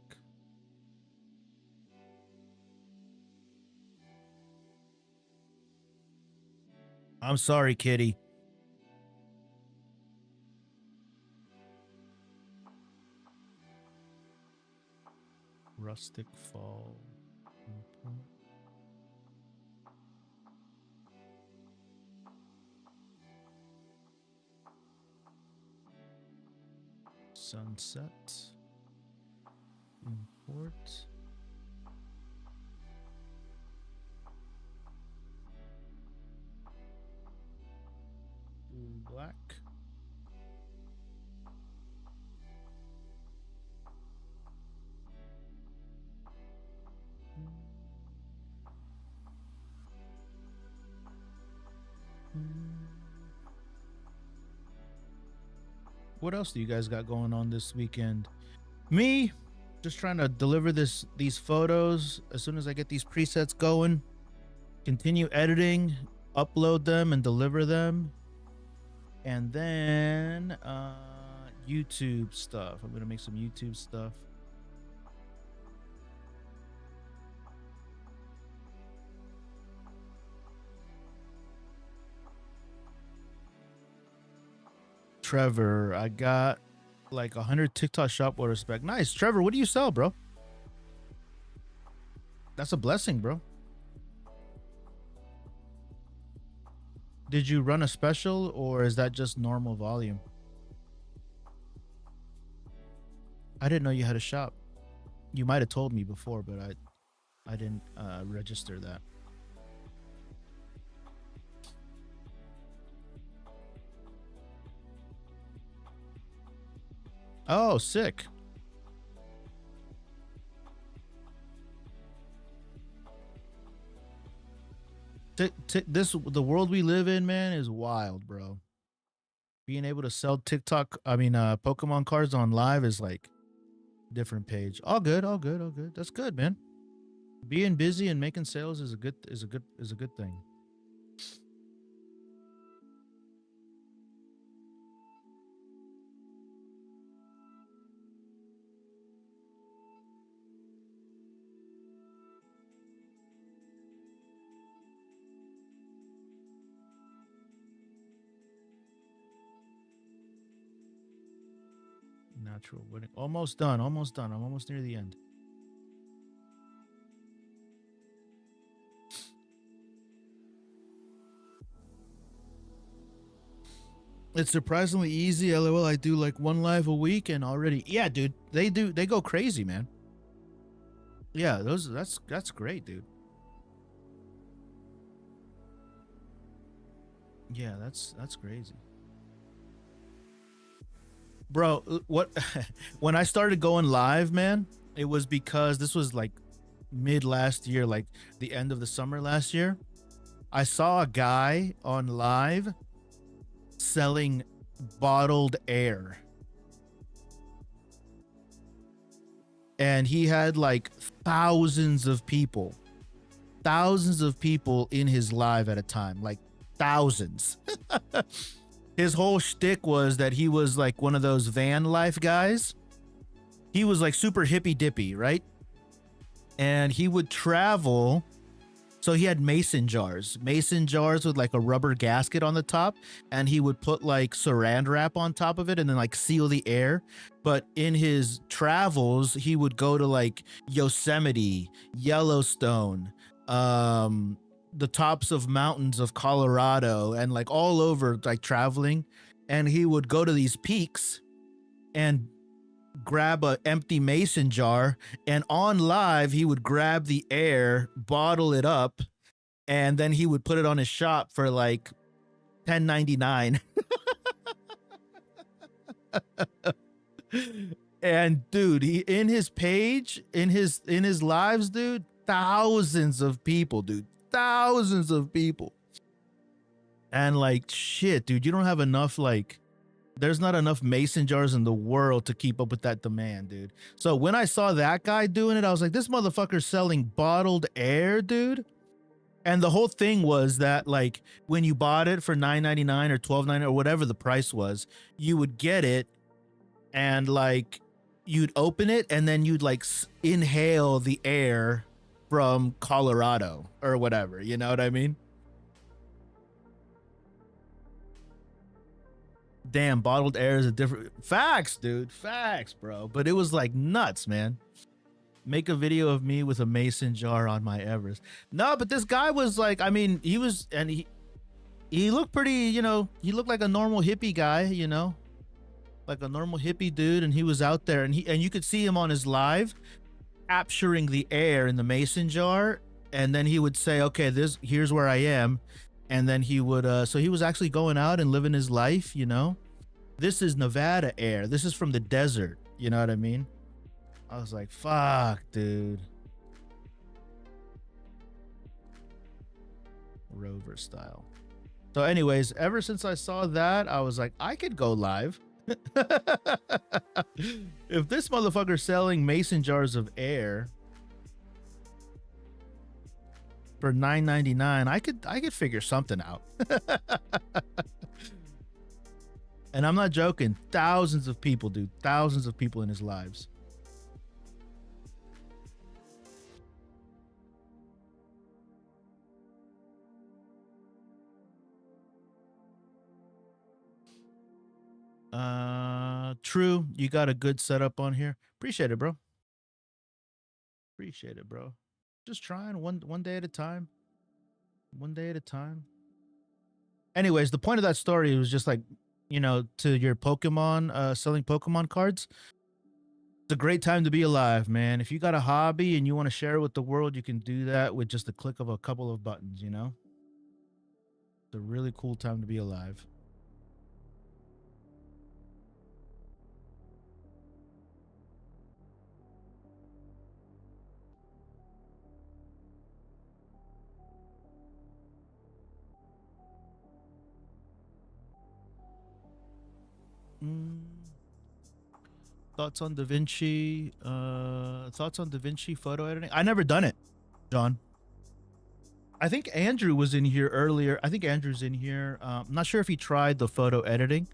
I'm sorry, kitty. Rustic fall. Sunset. Import. Blue black. What else do you guys got going on this weekend? Me, just trying to deliver these photos as soon as I get these presets going. Continue editing, upload them, and deliver them. And then YouTube stuff. I'm gonna make some YouTube stuff. Trevor, I got like 100 TikTok shop order spec. Nice. Trevor, what do you sell, bro? That's a blessing, bro. Did you run a special or is that just normal volume? I didn't know you had a shop. You might have told me before, but I didn't register that. Oh, sick. The world we live in, man, is wild, bro. Being able to sell Pokemon cards on live is like different page. All good, all good, all good. That's good, man. Being busy and making sales is a good thing. Natural winning. Almost done. Almost done. I'm almost near the end. It's surprisingly easy. LOL. I do like one live a week and already. Yeah, dude. They go crazy, man. Yeah, that's great, dude. Yeah, that's crazy. Bro, what when I started going live, man, it was because this was like mid last year, like the end of the summer last year. I saw a guy on live selling bottled air. And he had like thousands of people in his live at a time, like thousands. His whole shtick was that he was like one of those van life guys. He was like super hippy dippy, right? And he would travel. So he had mason jars with like a rubber gasket on the top. And he would put like saran wrap on top of it and then like seal the air. But in his travels, he would go to like Yosemite, Yellowstone, the tops of mountains of Colorado and like all over, like traveling. And he would go to these peaks and grab an empty mason jar, and on live he would grab the air, bottle it up, and then he would put it on his shop for like $10.99. And dude, he in his page, in his lives, dude, thousands of people, dude. Thousands of people. And like shit, dude, you don't have enough, like there's not enough mason jars in the world to keep up with that demand, dude. So when I saw that guy doing it, I was like, this motherfucker's selling bottled air, dude. And the whole thing was that like when you bought it for $9.99 or $12.99 or whatever the price was, you would get it and like you'd open it and then you'd like inhale the air from Colorado or whatever, you know what I mean? Damn, bottled air is a different facts, dude. Facts, bro. But it was like nuts, man. Make a video of me with a mason jar on my Everest. No, but this guy was like, I mean, he looked pretty, you know, he looked like a normal hippie guy, you know, like a normal hippie dude, and he was out there, and you could see him on his live capturing the air in the mason jar, and then he would say, okay, here's where I am, and then he would so he was actually going out and living his life, you know. This is Nevada air, this is from the desert, you know what I mean? I was like, fuck, dude. Rover style. So anyways, ever since I saw that, I was like, I could go live. If this motherfucker's selling mason jars of air for $9.99, I could figure something out. And I'm not joking. Thousands of people, dude. Thousands of people in his lives. True. You got a good setup on here. Appreciate it, bro. Appreciate it, bro. Just trying one day at a time. One day at a time. Anyways, the point of that story was just like, you know, to your Pokemon, selling Pokemon cards. It's a great time to be alive, man. If you got a hobby and you want to share it with the world, you can do that with just a click of a couple of buttons, you know? It's a really cool time to be alive. Thoughts on DaVinci? Thoughts on DaVinci photo editing? I never done it, John. I think Andrew was in here earlier. I think Andrew's in here. I'm not sure if he tried the photo editing.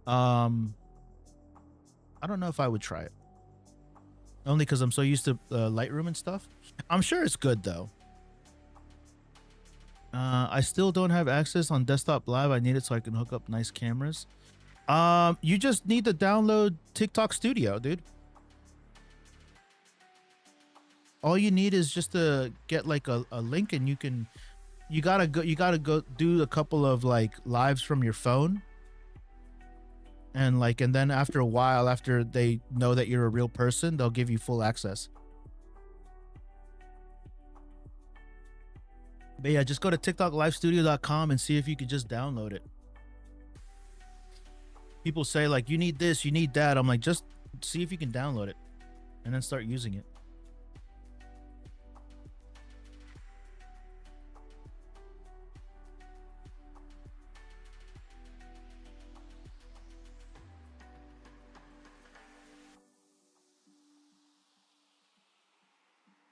I don't know if I would try it. Only because I'm so used to Lightroom and stuff. I'm sure it's good though. I still don't have access on Desktop Live. I need it so I can hook up nice cameras. You just need to download TikTok Studio, dude. All you need is just to get like a link, and you gotta go do a couple of like lives from your phone. And then after a while, after they know that you're a real person, they'll give you full access. But yeah, just go to TikTokLiveStudio.com and see if you could just download it. People say like, you need this, you need that. I'm like, just see if you can download it and then start using it.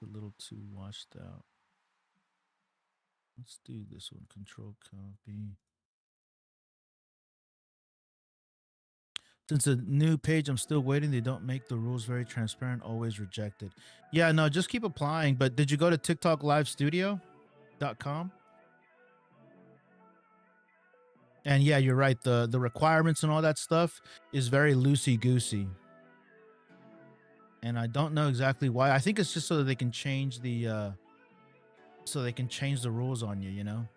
A little too washed out. Let's do this one. Control copy. Since a new page, I'm still waiting. They don't make the rules very transparent. Always rejected. Yeah, no, just keep applying. But did you go to TikTokLiveStudio.com? And yeah, you're right. The requirements and all that stuff is very loosey goosey. And I don't know exactly why. I think it's just so that they can change the rules on you, you know?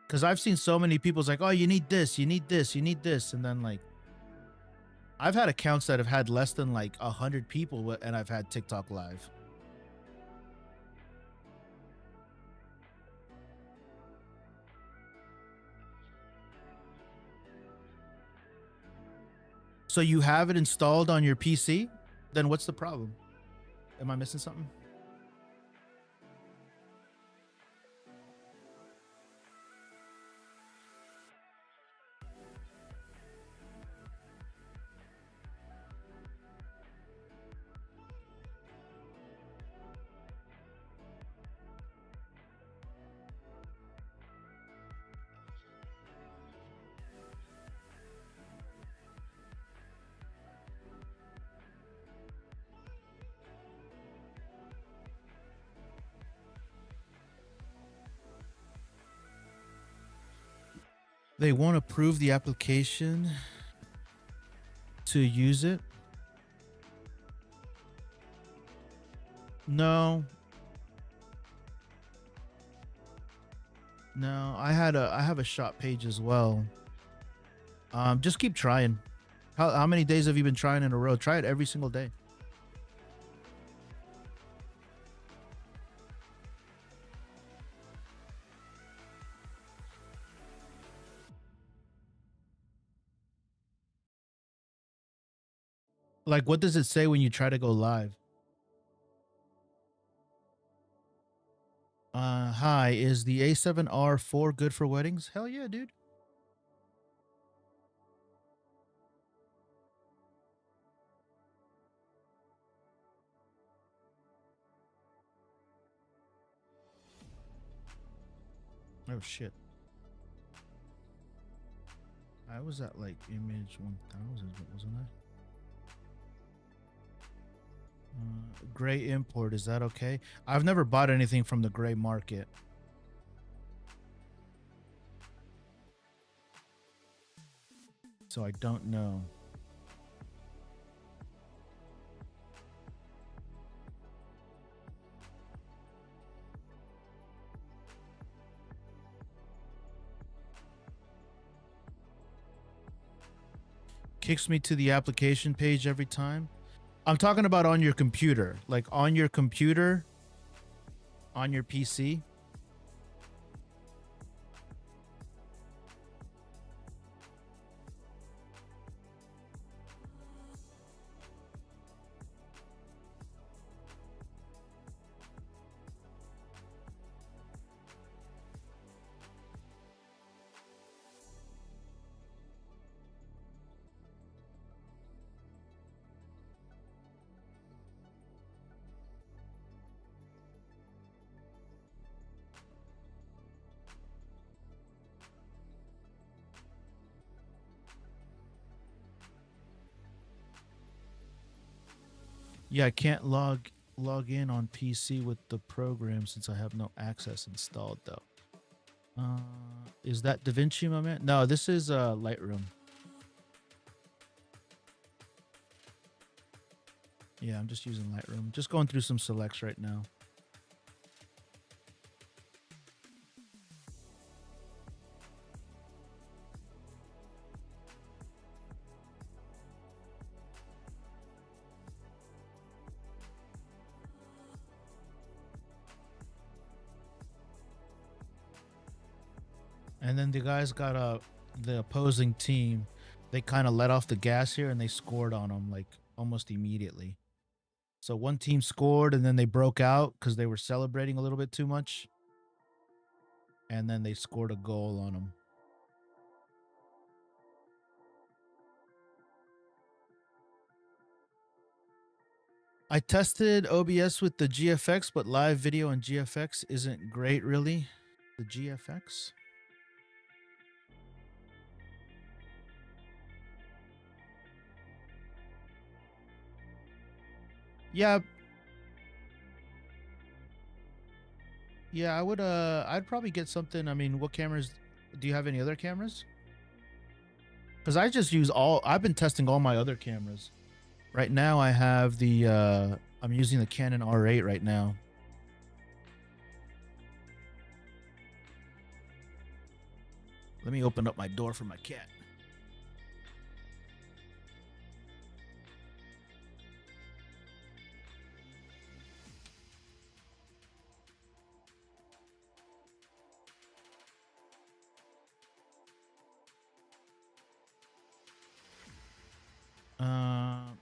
Because I've seen so many people's like, oh, you need this, you need this, you need this. And then like, I've had accounts that have had less than like 100 people and I've had TikTok Live. So you have it installed on your PC? Then what's the problem? Am I missing something? They won't approve the application to use it. No. No, I have a shop page as well. Just keep trying. How many days have you been trying in a row? Try it every single day. Like, what does it say when you try to go live? Hi, is the A7R4 good for weddings? Hell yeah, dude. Oh shit. I was at like image 1000, wasn't I? Gray import, is that okay? I've never bought anything from the gray market. So I don't know. Kicks me to the application page every time. I'm talking about on your computer, like on your computer, on your PC. Yeah, I can't log in on PC with the program since I have no access installed though. Is that DaVinci, my man? No, this is Lightroom. Yeah, I'm just using Lightroom. Just going through some selects right now. And then the guys got the opposing team. They kind of let off the gas here and they scored on them like almost immediately. So one team scored and then they broke out because they were celebrating a little bit too much. And then they scored a goal on them. I tested OBS with the GFX, but live video in GFX isn't great, really. The GFX? Yeah. Yeah, I would I'd probably get something. I mean, what cameras do you have? Any other cameras? Because I just use I've been testing all my other cameras. Right now I have the I'm using the Canon R8 right now. Let me open up my door for my cat.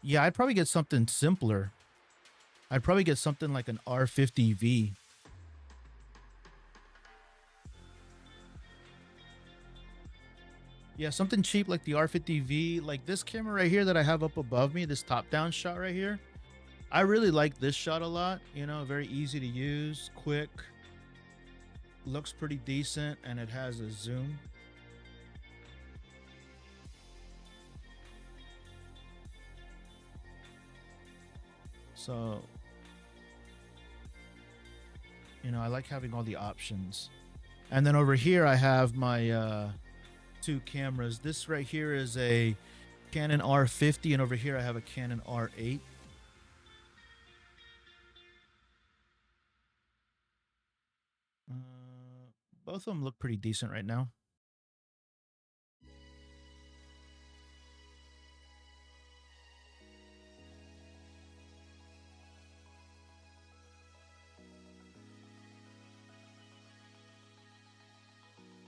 Yeah, I'd probably get something simpler. I'd probably get something like an R50V. Yeah, something cheap like the R50V. Like this camera right here that I have up above me, this top-down shot right here. I really like this shot a lot. You know, very easy to use, quick. Looks pretty decent, and it has a zoom. So, you know, I like having all the options. And then over here, I have my two cameras. This right here is a Canon R50, and over here I have a Canon R8. Both of them look pretty decent right now.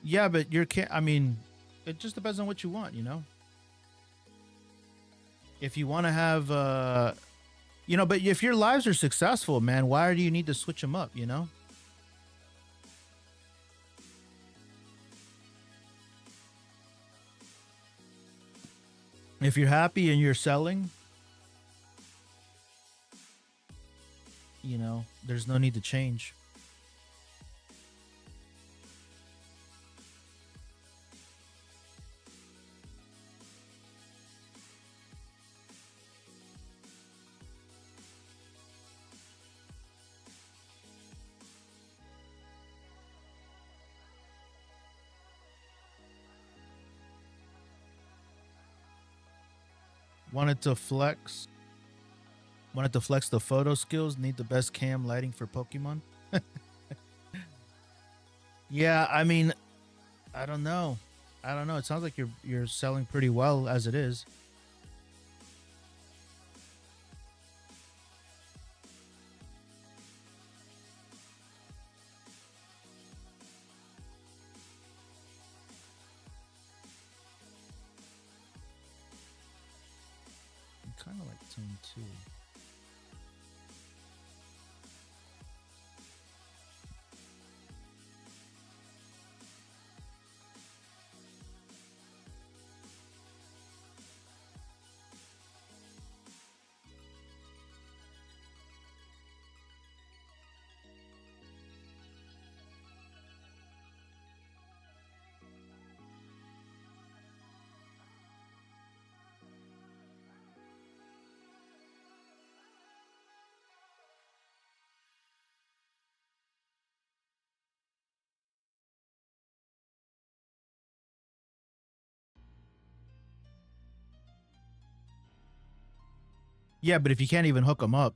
Yeah, but I mean, it just depends on what you want, you know? If you want to have, you know, but if your lives are successful, man, why do you need to switch them up, you know? If you're happy and you're selling, you know, there's no need to change. Wanted to flex. Wanted to flex the photo skills. Need the best cam lighting for Pokemon. Yeah, I mean, I don't know. I don't know. It sounds like you're selling pretty well as it is. I kind of like tone 2. Yeah, but if you can't even hook them up,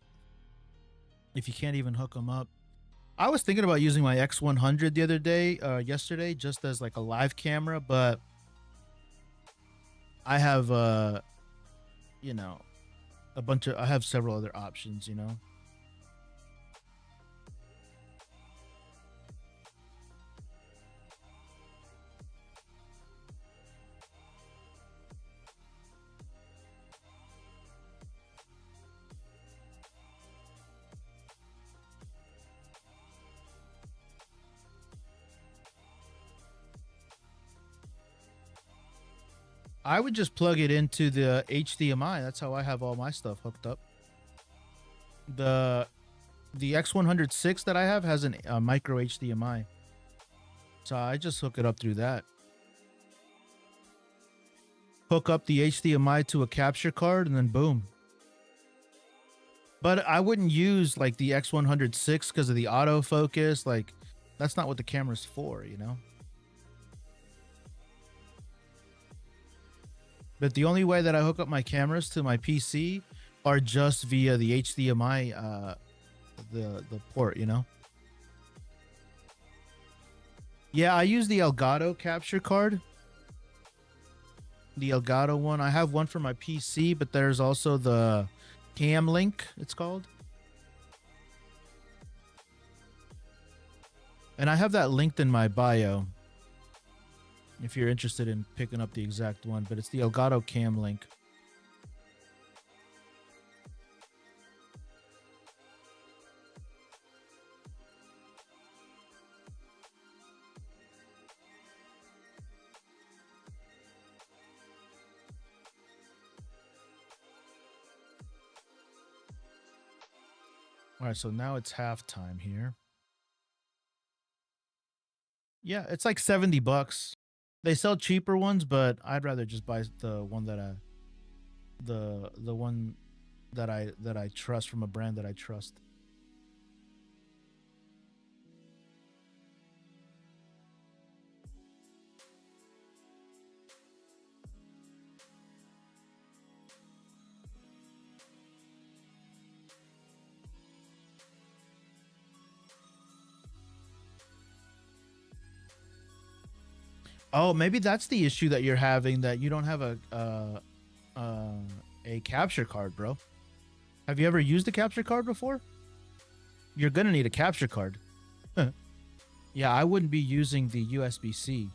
I was thinking about using my X100 the other day, yesterday, just as like a live camera, but I have, you know, I have several other options, you know. I would just plug it into the HDMI. That's how I have all my stuff hooked up. The X106 that I have has a micro HDMI, so I just hook it up through that. Hook up the HDMI to a capture card, and then boom. But I wouldn't use like the X106 because of the autofocus. Like, that's not what the camera's for, you know. But the only way that I hook up my cameras to my PC are just via the HDMI, the port, you know. Yeah, I use the Elgato capture card. The Elgato one. I have one for my PC, but there's also the Cam Link, it's called. And I have that linked in my bio if you're interested in picking up the exact one, but it's the Elgato Cam Link. All right, so now it's halftime here. Yeah, it's like $70. They sell cheaper ones, but I'd rather just buy the one that the one that I trust, from a brand that I trust. Oh, maybe that's the issue that you're having, that you don't have a capture card, bro. Have you ever used a capture card before? You're gonna need a capture card. Yeah, I wouldn't be using the USB-C.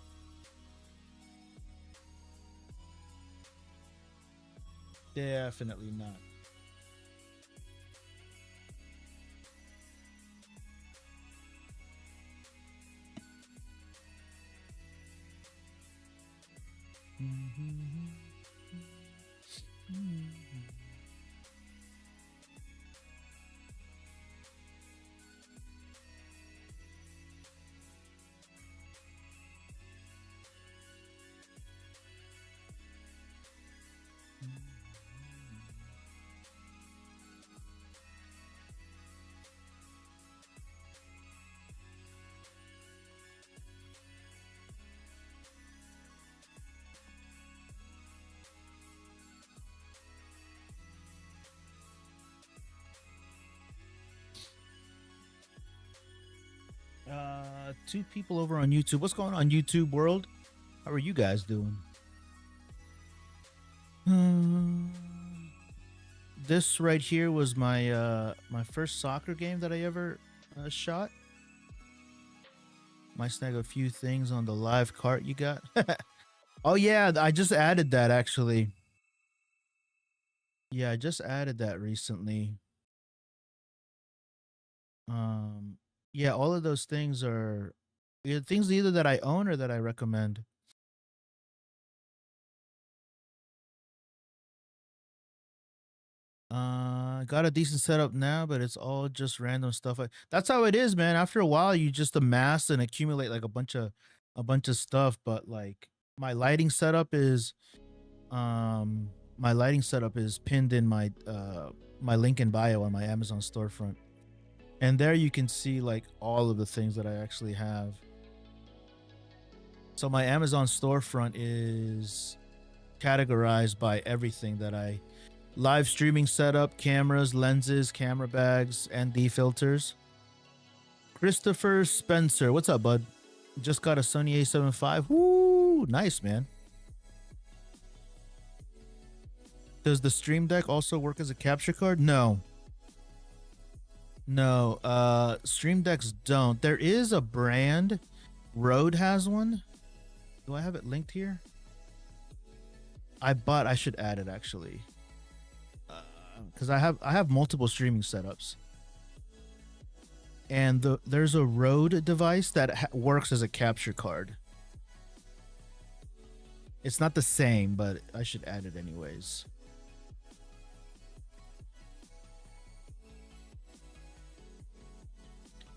Definitely not. 2 people over on YouTube. What's going on, YouTube world? How are you guys doing? This right here was my my first soccer game that I ever shot. Might snag a few things on the live cart you got. Oh yeah, I just added that actually. Yeah, I just added that recently. Yeah, all of those things are things either that I own or that I recommend. Got a decent setup now, but it's all just random stuff. That's how it is, man. After a while, you just amass and accumulate like a bunch of stuff. But like my lighting setup is, um, my lighting setup is pinned in my link in bio on my Amazon storefront, and there you can see like all of the things that I actually have. So my Amazon storefront is categorized by everything that I live streaming setup, cameras, lenses, camera bags, ND filters. Christopher Spencer, what's up, bud? Just got a Sony A7 IV. Woo, nice, man. Does the Stream Deck also work as a capture card? No. No, Stream Decks don't. There is a brand, Rode has one. Do I have it linked here? I should add it actually. Because I have multiple streaming setups, and there's a Rode device that works as a capture card. It's not the same, but I should add it anyways.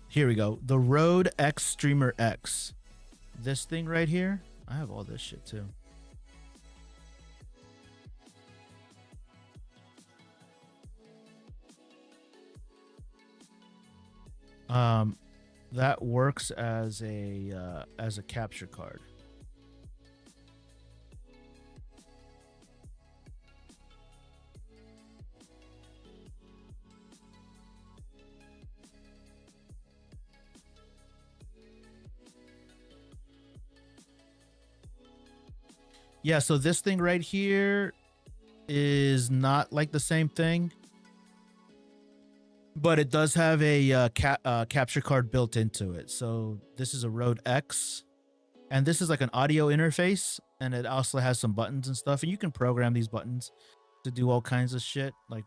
Here we go. The Rode X Streamer X. This thing right here. I have all this shit too. That works as a capture card. Yeah, so this thing right here is not like the same thing, but it does have a capture card built into it. So this is a Rode X, and this is like an audio interface, and it also has some buttons and stuff, and you can program these buttons to do all kinds of shit. Like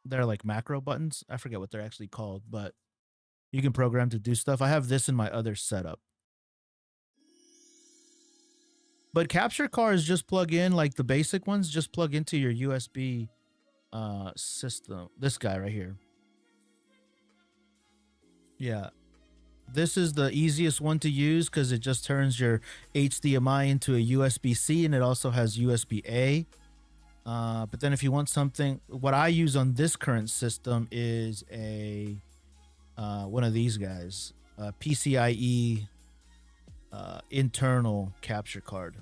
they're like macro buttons. I forget what they're actually called, but you can program to do stuff. I have this in my other setup. But capture cards just plug in, like the basic ones just plug into your USB system. This guy right here. Yeah. This is the easiest one to use because it just turns your HDMI into a USB-C, and it also has USB-A. But then if you want something, what I use on this current system is a one of these guys, PCIe internal capture card.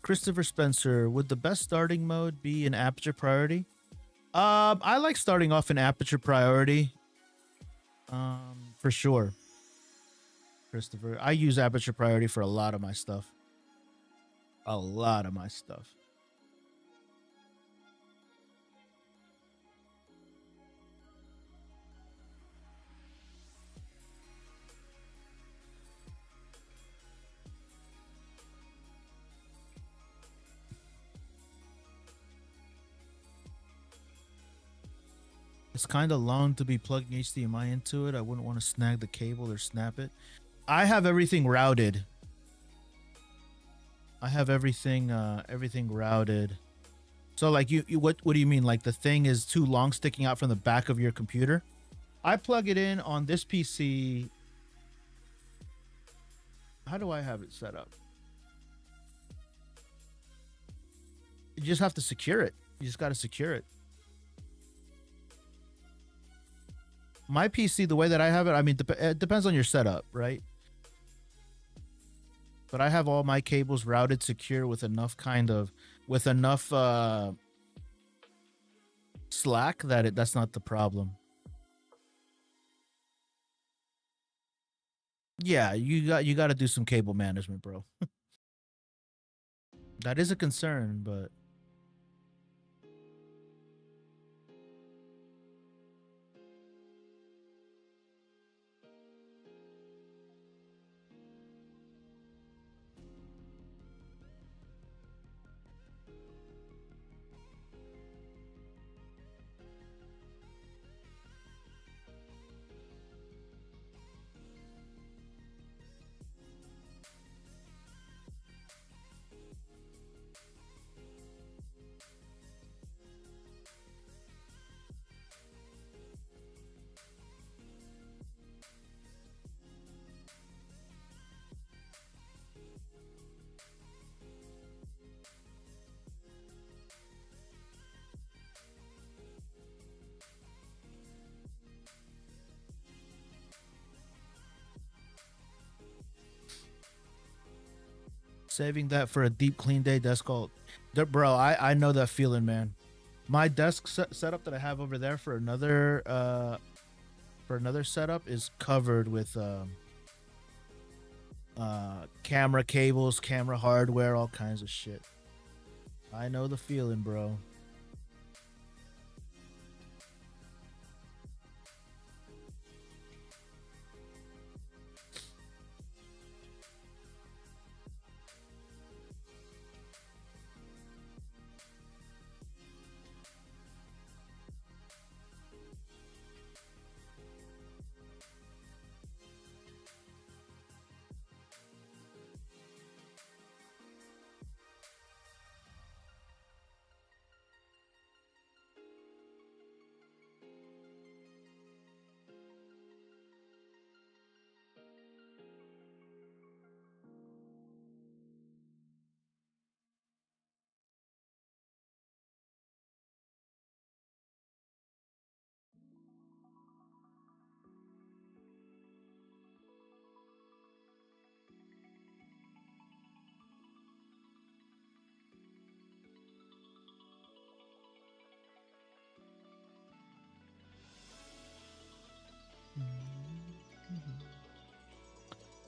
Christopher Spencer, would the best starting mode be in aperture priority? I like starting off in aperture priority. For sure. Christopher, I use aperture priority for a lot of my stuff. A lot of my stuff. It's kind of long to be plugging HDMI into it. I wouldn't want to snag the cable or snap it. I have everything routed. I have everything routed. So like you what do you mean? Like the thing is too long sticking out from the back of your computer? I plug it in on this PC. How do I have it set up? You just have to secure it. You just got to secure it. My PC, the way that I have it, I mean, it depends on your setup, right? But I have all my cables routed secure with enough slack that that's not the problem. Yeah, you got to do some cable management, bro. That is a concern, but saving that for a deep clean day. That's called, bro. I know that feeling, man. My desk setup that I have over there for another setup is covered with camera cables, camera hardware, all kinds of shit. I know the feeling, bro.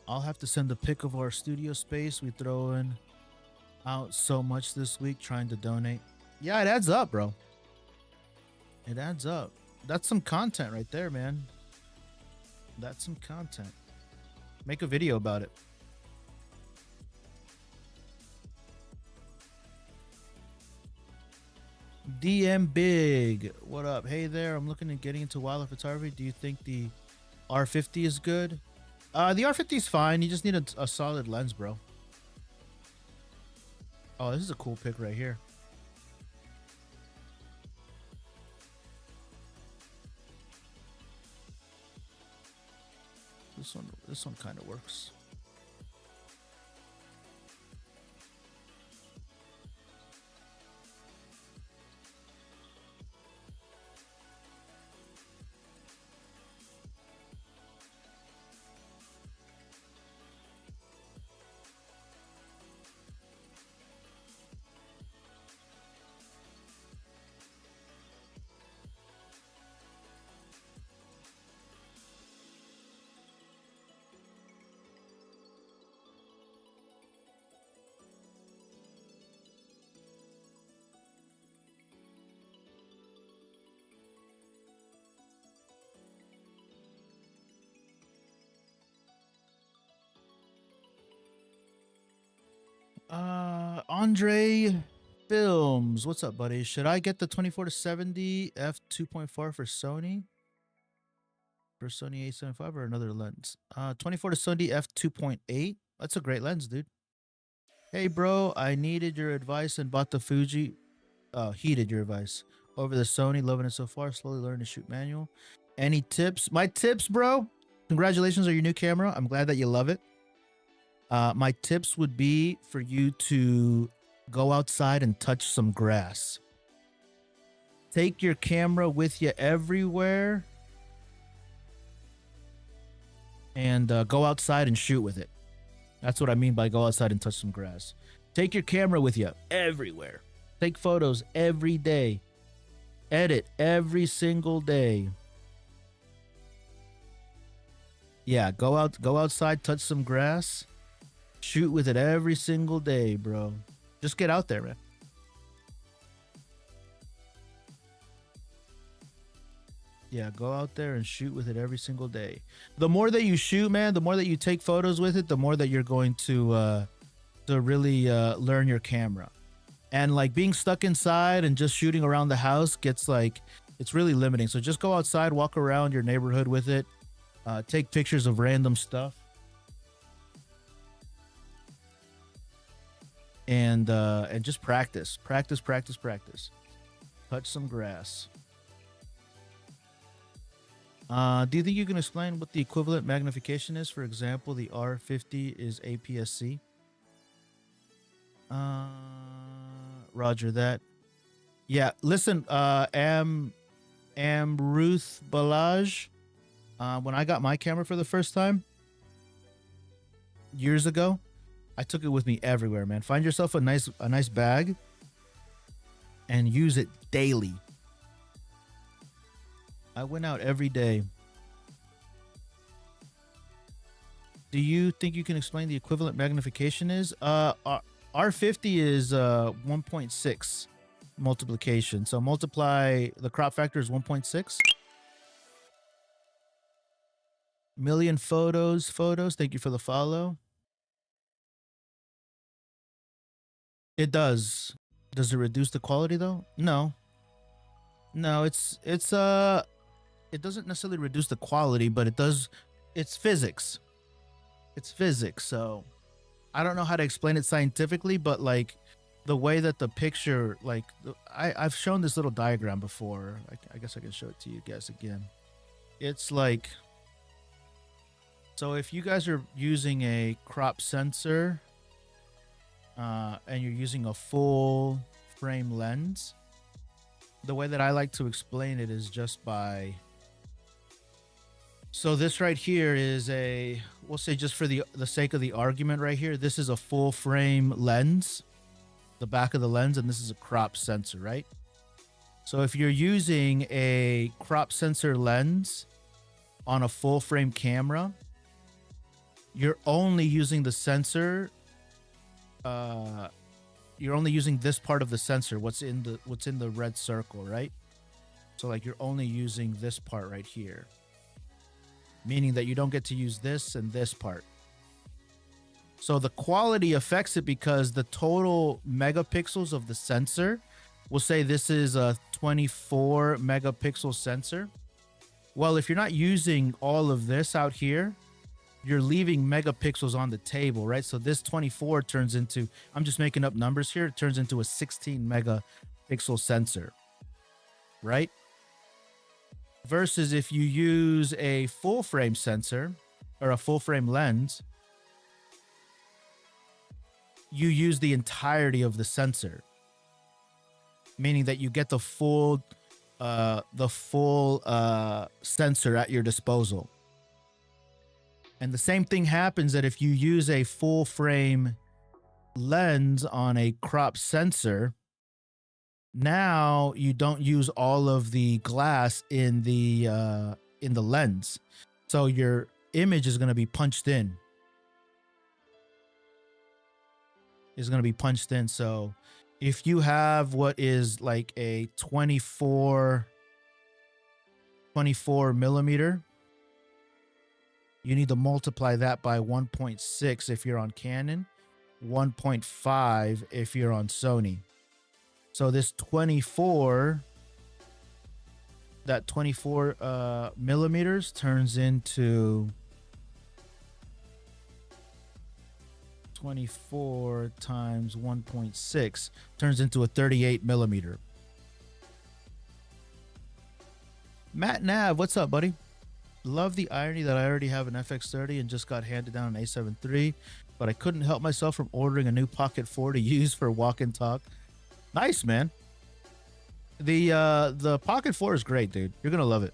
I'll have to send a pic of our studio space. We throw in out so much this week trying to donate. Yeah, it adds up, bro. It adds up. That's some content right there, man. That's some content. Make a video about it. DM Big, what up? Hey there, I'm looking at getting into wildlife photography. Do you think the R50 is good? The R50 is fine. You just need a solid lens, bro. Oh, this is a cool pic right here. This one kind of works. Andre Films. What's up, buddy? Should I get the 24 to 70 f 2.4 for Sony? For Sony A75 or another lens? 24 to 70 f 2.8. That's a great lens, dude. Hey, bro, I needed your advice and bought the Fuji. Heeded your advice over the Sony. Loving it so far. Slowly learning to shoot manual. Any tips? My tips, bro. Congratulations on your new camera. I'm glad that you love it. My tips would be for you to go outside and touch some grass. Take your camera with you everywhere and go outside and shoot with it. That's what I mean by go outside and touch some grass. Take your camera with you everywhere. Take photos every day. Edit every single day. Yeah, go outside, touch some grass, shoot with it every single day, bro. Just get out there, man. Yeah, go out there and shoot with it every single day. The more that you shoot, man, the more that you take photos with it, the more that you're going to really learn your camera. And like being stuck inside and just shooting around the house gets like it's really limiting. So just go outside, walk around your neighborhood with it, take pictures of random stuff, and just practice, practice, practice, practice. Touch some grass. Do you think you can explain what the equivalent magnification is? For example, the R50 is APS-C. Roger that. Yeah, listen, Ruth Balaj. When I got my camera for the first time years ago, I took it with me everywhere, man. Find yourself a nice bag and use it daily. I went out every day. Do you think you can explain the equivalent magnification is? R50 is 1.6 multiplication. So multiply the crop factor is 1.6 million photos. Thank you for the follow. It does. Does it reduce the quality though? No. No, it doesn't necessarily reduce the quality, but it does. It's physics. It's physics. So I don't know how to explain it scientifically, but like the way that the picture, like I've shown this little diagram before. I guess I can show it to you guys again. It's like, so if you guys are using a crop sensor and you're using a full frame lens, the way that I like to explain it is just by, so this right here is a, we'll say just for the sake of the argument right here, this is a full frame lens, the back of the lens, and this is a crop sensor, right? So if you're using a crop sensor lens on a full frame camera, you're only using the sensor, you're only using this part of the sensor, what's in the red circle, right? So like you're only using this part right here, meaning that you don't get to use this and this part. So the quality affects it because the total megapixels of the sensor, we'll say this is a 24 megapixel sensor. Well, if you're not using all of this out here, you're leaving megapixels on the table, right? So this 24 turns into, I'm just making up numbers here, it turns into a 16 megapixel sensor, right? Versus if you use a full frame sensor or a full frame lens, you use the entirety of the sensor, meaning that you get the full sensor at your disposal. And the same thing happens that if you use a full frame lens on a crop sensor, now you don't use all of the glass in the lens. So your image is going to be punched in. So if you have what is like a 24 millimeter, you need to multiply that by 1.6 if you're on Canon, 1.5 if you're on Sony. So this 24 millimeters turns into 24 times 1.6 turns into a 38 millimeter. Matt Nav, what's up, buddy? Love the irony that I already have an FX30 and just got handed down an A7 III, but I couldn't help myself from ordering a new Pocket 4 to use for walk and talk. Nice, man. The Pocket 4 is great, dude. You're gonna love it.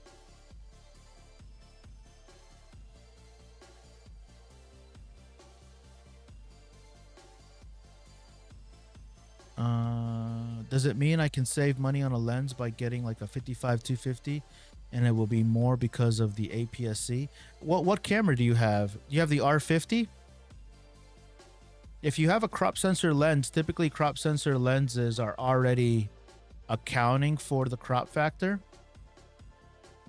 Does it mean I can save money on a lens by getting like a 55-250 and it will be more because of the APS-C. What camera do you have? Do you have the R50? If you have a crop sensor lens, typically crop sensor lenses are already accounting for the crop factor.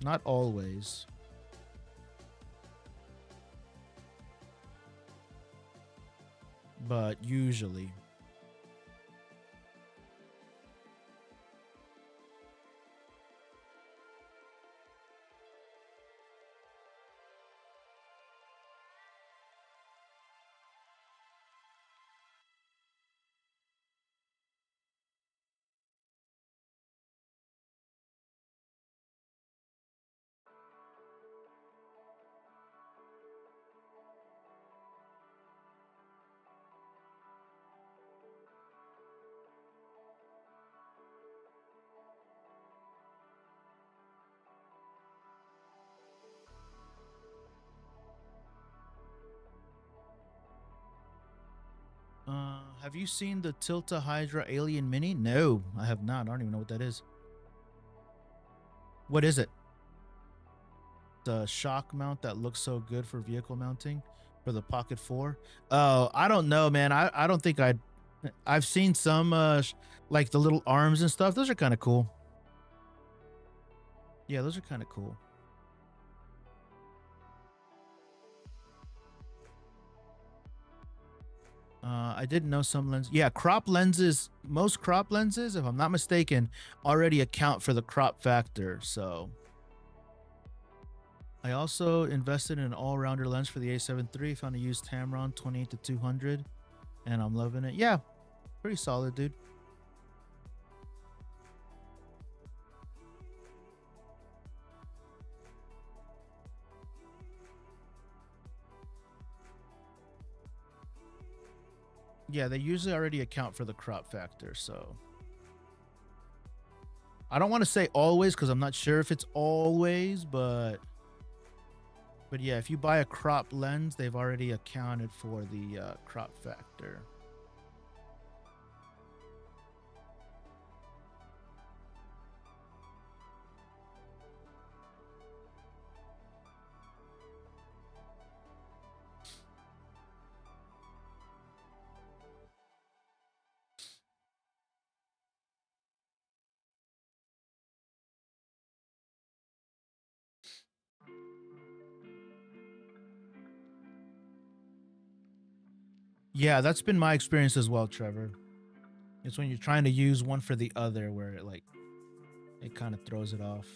Not always, but usually. Have you seen the Tilta Hydra Alien Mini? No, I have not. I don't even know what that is. What is it? The shock mount that looks so good for vehicle mounting for the Pocket 4. Oh, I don't know, man. I don't think I've seen some like the little arms and stuff. Those are kind of cool. Yeah, those are kind of cool. I didn't know some lenses. Yeah, crop lenses, most crop lenses, if I'm not mistaken, already account for the crop factor. So I also invested in an all-rounder lens for the A7 III. Found a used Tamron 28 to 200, and I'm loving it. Yeah, pretty solid, dude. Yeah, they usually already account for the crop factor, so I don't want to say always because I'm not sure if it's always, but yeah, if you buy a crop lens, they've already accounted for the crop factor. Yeah, that's been my experience as well, Trevor. It's when you're trying to use one for the other where it kind of throws it off.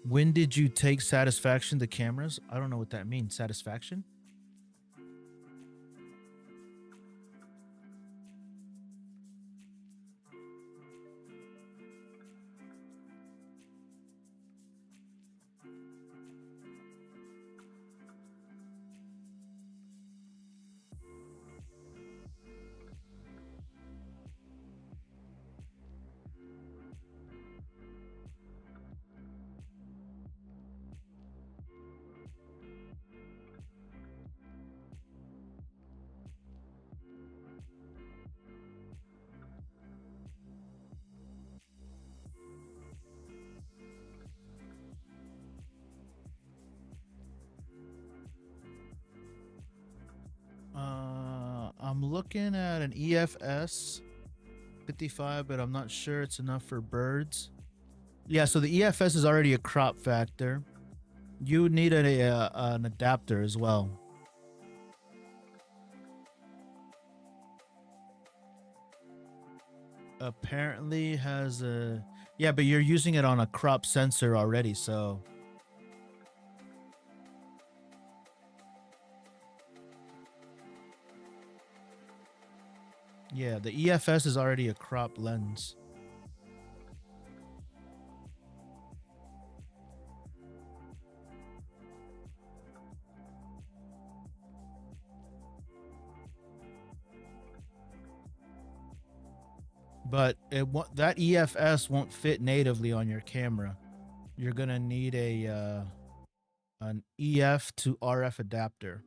When did you take satisfaction to cameras? I don't know what that means. Satisfaction? I'm looking at an EFS 55, but I'm not sure it's enough for birds. Yeah, so the EFS is already a crop factor. You would need an adapter as well. Apparently has a yeah, but you're using it on a crop sensor already, so yeah, the EFS is already a crop lens. But that EFS won't fit natively on your camera. You're gonna need an EF to RF adapter.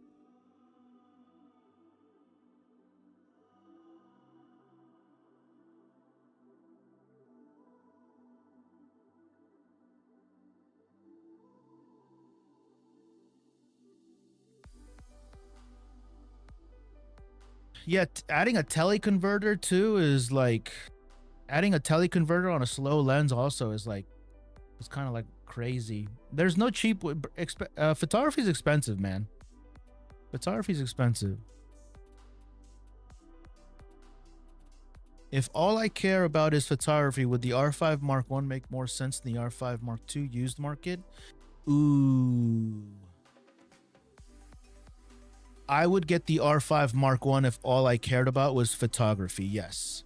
Yeah, adding a teleconverter too is like adding a teleconverter on a slow lens also is like it's kind of like crazy. There's no cheap photography is expensive, man. Photography is expensive. If all I care about is photography, would the R5 Mark 1 make more sense than the R5 Mark 2 used market? Ooh. I would get the R5 Mark 1 if all I cared about was photography. Yes.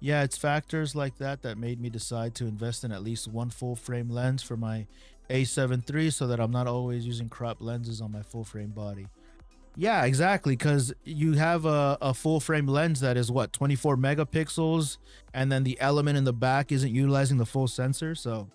Yeah, it's factors like that that made me decide to invest in at least one full frame lens for my A7 III so that I'm not always using crop lenses on my full frame body. Yeah, exactly. Because you have a full frame lens that is what, 24 megapixels, and then the element in the back isn't utilizing the full sensor. So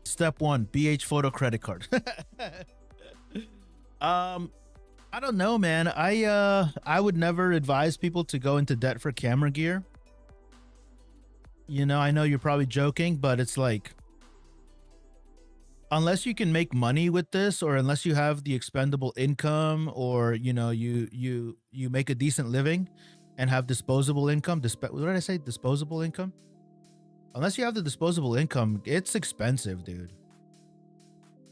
step one, BH photo credit card. um, I don't know, man. I would never advise people to go into debt for camera gear. You know, I know you're probably joking, but it's like unless you can make money with this or unless you have the expendable income or you know you make a decent living and have disposable income, what did I say? Disposable income? Unless you have the disposable income, it's expensive, dude.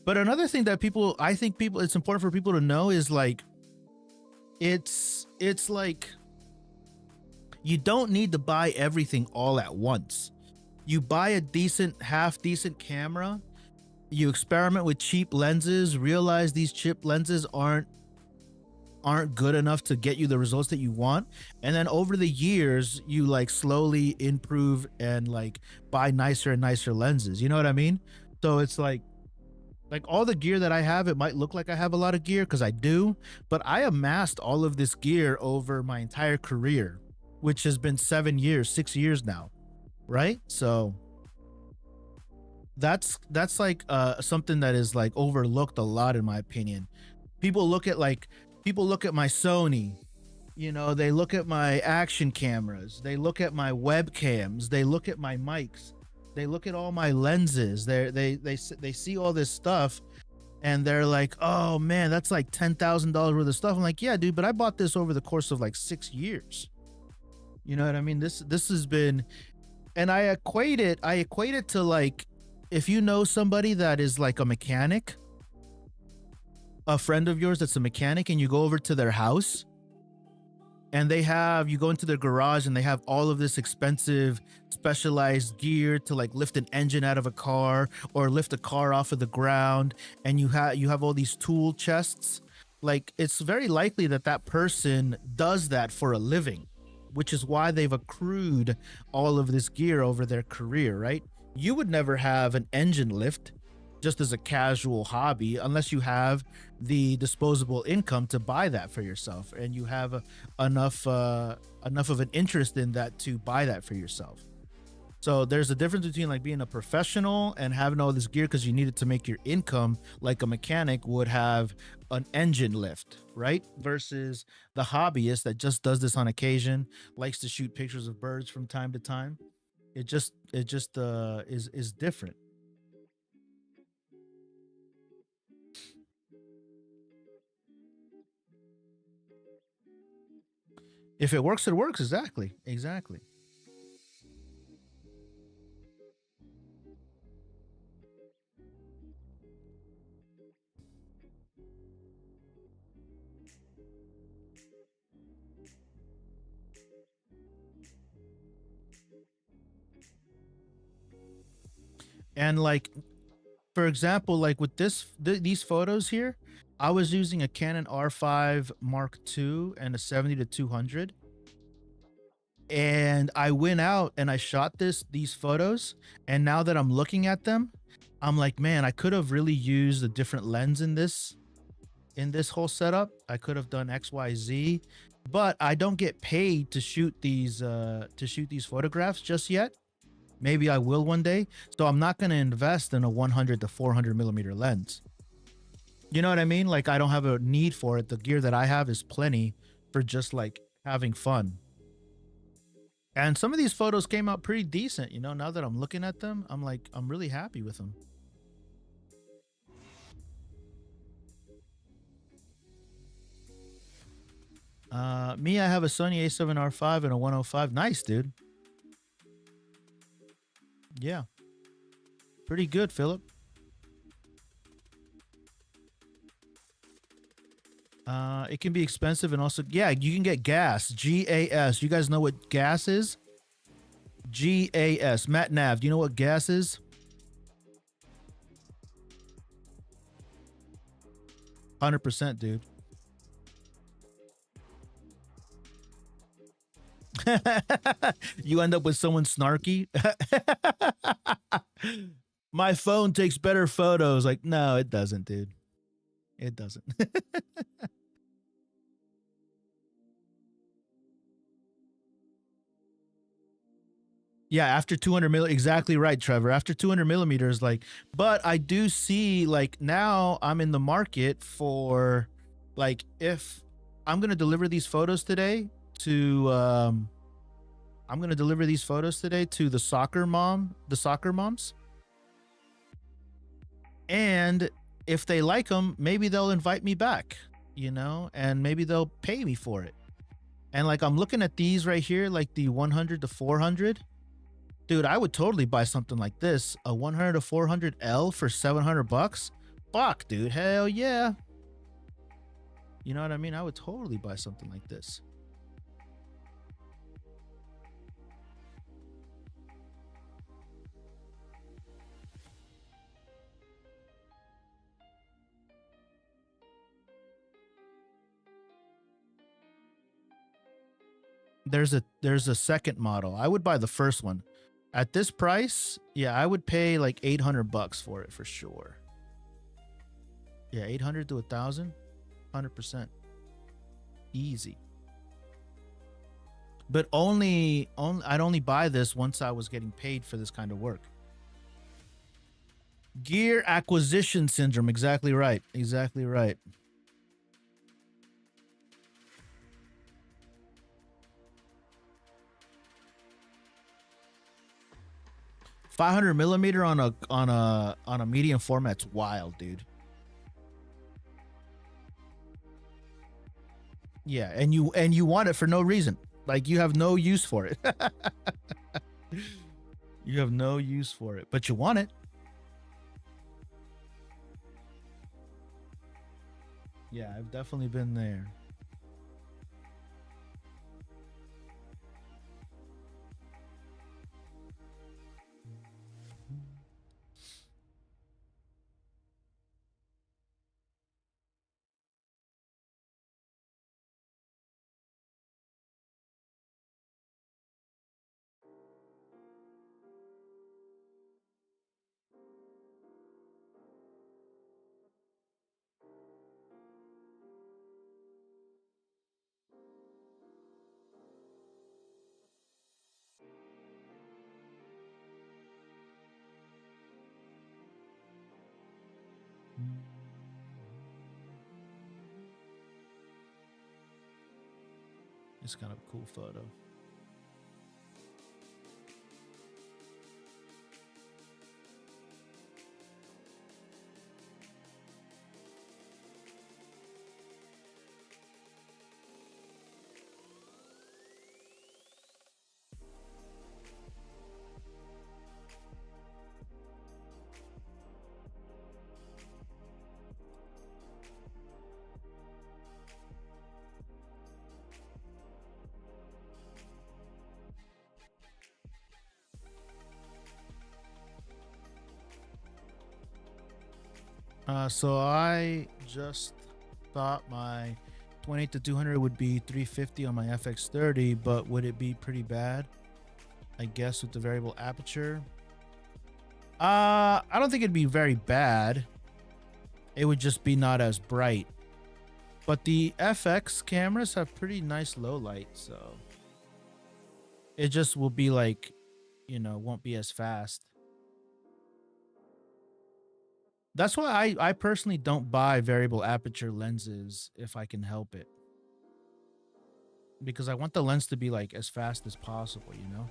But another thing that I think it's important for people to know is like it's like you don't need to buy everything all at once. You buy a half decent camera, you experiment with cheap lenses, realize these cheap lenses aren't good enough to get you the results that you want, and then over the years you like slowly improve and like buy nicer and nicer lenses. You know what I mean? So it's like all the gear that I have, it might look like I have a lot of gear because I do, but I amassed all of this gear over my entire career, which has been 6 years now, right? So that's like something that is like overlooked a lot in my opinion. People look at my Sony, you know, they look at my action cameras, they look at my webcams, they look at my mics, they look at all my lenses. They see all this stuff and they're like, oh man, that's like $10,000 worth of stuff. I'm like, yeah, dude, but I bought this over the course of like 6 years. You know what I mean? This has been, and I equate it to like, if you know somebody that is like a mechanic, a friend of yours that's a mechanic, and you go over to their house and you go into their garage and they have all of this expensive specialized gear to like lift an engine out of a car or lift a car off of the ground, and you have all these tool chests, like it's very likely that that person does that for a living, which is why they've accrued all of this gear over their career, right? You would never have an engine lift just as a casual hobby unless you have the disposable income to buy that for yourself and you have enough of an interest in that to buy that for yourself. So there's a difference between like being a professional and having all this gear because you need it to make your income, like a mechanic would have an engine lift, right? Versus the hobbyist that just does this on occasion, likes to shoot pictures of birds from time to time. It just is different. If it works, it works. Exactly. And like, for example, like with these photos here, I was using a Canon R5 Mark II and a 70-200. And I went out and I shot these photos. And now that I'm looking at them, I'm like, man, I could have really used a different lens in this whole setup. I could have done XYZ, but I don't get paid to shoot these photographs just yet. Maybe I will one day. So I'm not going to invest in a 100 to 400 millimeter lens. You know what I mean? Like, I don't have a need for it. The gear that I have is plenty for just like having fun. And some of these photos came out pretty decent. You know, now that I'm looking at them, I'm like, I'm really happy with them. Me, I have a Sony A7R5 and a 105. Nice, dude. Yeah. Pretty good, Philip. It can be expensive, and also, yeah, you can get gas. GAS. You guys know what gas is? GAS. Matt Nav, do you know what gas is? 100%, dude. You end up with someone snarky. My phone takes better photos. Like, no, it doesn't, dude. It doesn't. Yeah, after 200 mil, exactly right, Trevor. After 200 millimeters, like, but I do see, like, now I'm in the market for, like, if I'm gonna deliver these photos today to, I'm gonna deliver these photos today to the soccer moms, and if they like them, maybe they'll invite me back, you know, and maybe they'll pay me for it. And like, I'm looking at these right here, like the 100 to 400. Dude, I would totally buy something like this, a 100 to 400L for 700 bucks. Fuck, dude, hell yeah. You know what I mean? I would totally buy something like this. There's a second model. I would buy the first one. At this price, yeah, I would pay like 800 bucks for it for sure. Yeah, 800 to 1,000, 100%. Easy. But I'd only buy this once I was getting paid for this kind of work. Gear acquisition syndrome. Exactly right. Exactly right. $500 millimeter on a medium format's wild, dude. Yeah, and you want it for no reason. Like, you have no use for it. You have no use for it, but you want it. Yeah, I've definitely been there. It's kind of a cool photo. So I just thought my 28 to 200 would be 350 on my FX30, but would it be pretty bad? I guess with the variable aperture. I don't think it'd be very bad. It would just be not as bright. But the FX cameras have pretty nice low light, so it just will be like, you know, won't be as fast. That's why I personally don't buy variable aperture lenses if I can help it. Because I want the lens to be like as fast as possible, you know?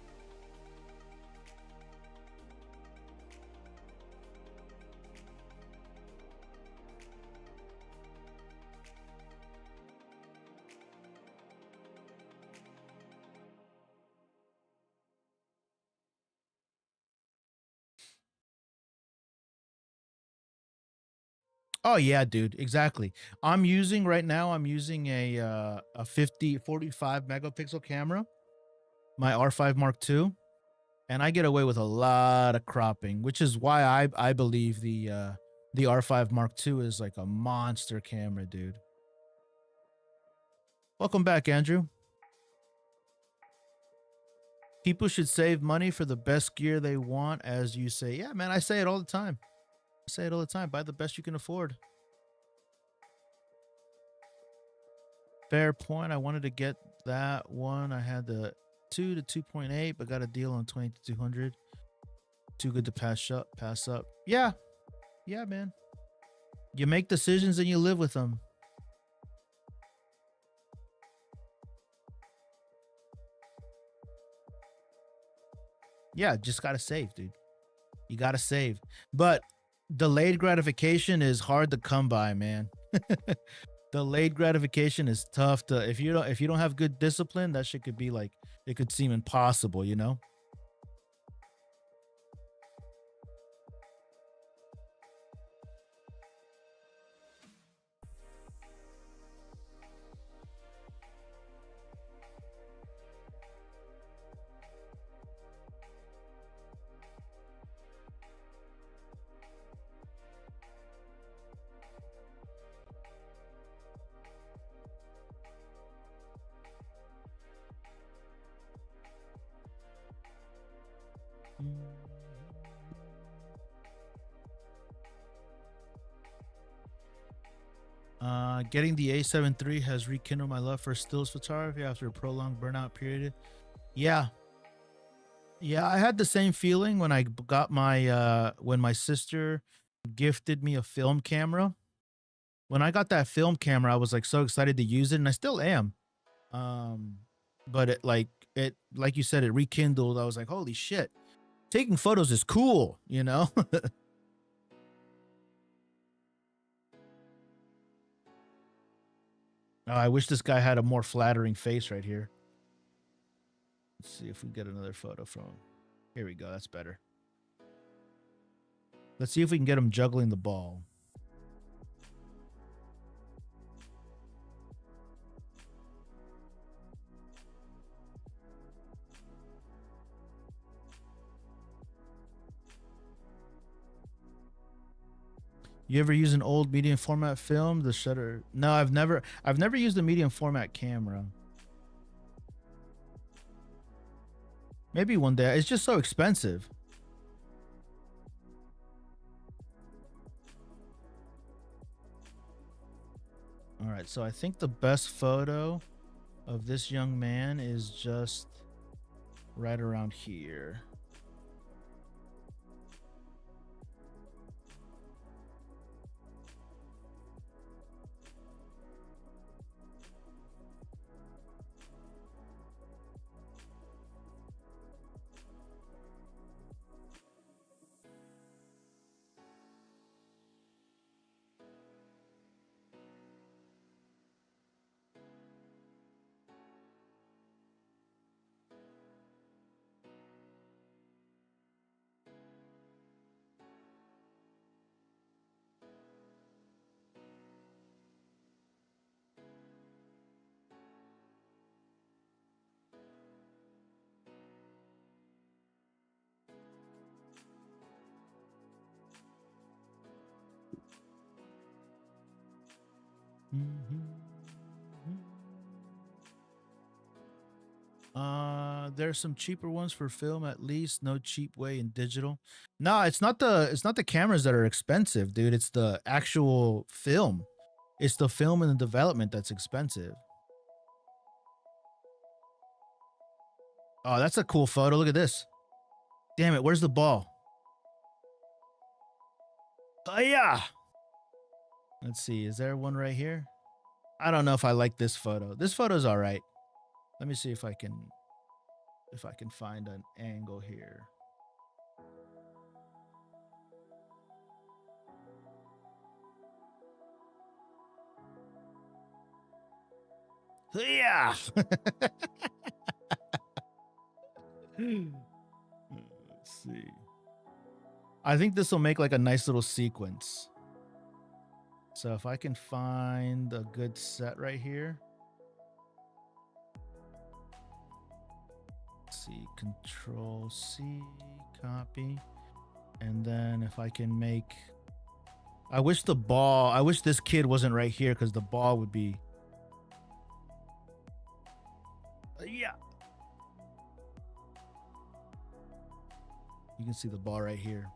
Oh yeah, dude, exactly. I'm using right now, I'm using a 45 megapixel camera, my R5 Mark II, and I get away with a lot of cropping, which is why I believe the R5 Mark II is like a monster camera, dude. Welcome back, Andrew. People should save money for the best gear they want, as you say. Yeah, man, I say it all the time. I say it all the time. Buy the best you can afford. Fair point. I wanted to get that one. I had the 2 to 2.8, but got a deal on 20 to 200. Too good to pass up. Pass up. Yeah, yeah, man. You make decisions and you live with them. Yeah, just gotta save, dude. You gotta save. But delayed gratification is hard to come by, man. Delayed gratification is tough to if you don't have good discipline, that shit could be like it could seem impossible, you know? Getting the A7 III has rekindled my love for stills photography after a prolonged burnout period. Yeah, yeah, I had the same feeling when I got my when my sister gifted me a film camera. When I got that film camera, I was like so excited to use it, and I still am. Um, but it like you said, it rekindled. I was like, holy shit, taking photos is cool, you know? Oh, I wish this guy had a more flattering face right here. Let's see if we get another photo from him. Here we go. That's better. Let's see if we can get him juggling the ball. You ever use an old medium format film? The shutter? No, I've never used a medium format camera. Maybe one day. It's just so expensive. All right, so I think the best photo of this young man is just right around here. There's some cheaper ones for film, at least. No cheap way in digital. No, it's not the cameras that are expensive, dude. It's the actual film. It's the film and the development that's expensive. Oh, that's a cool photo. Look at this. Damn it, where's the ball? Oh yeah. Let's see. Is there one right here? I don't know if I like this photo. This photo's all right. Let me see if I can find an angle here. Yeah. Let's see. I think this will make like a nice little sequence. So if I can find a good set right here. Let's see, Control C, copy. And then if I can make, I wish this kid wasn't right here because the ball would be, yeah. You can see the ball right here.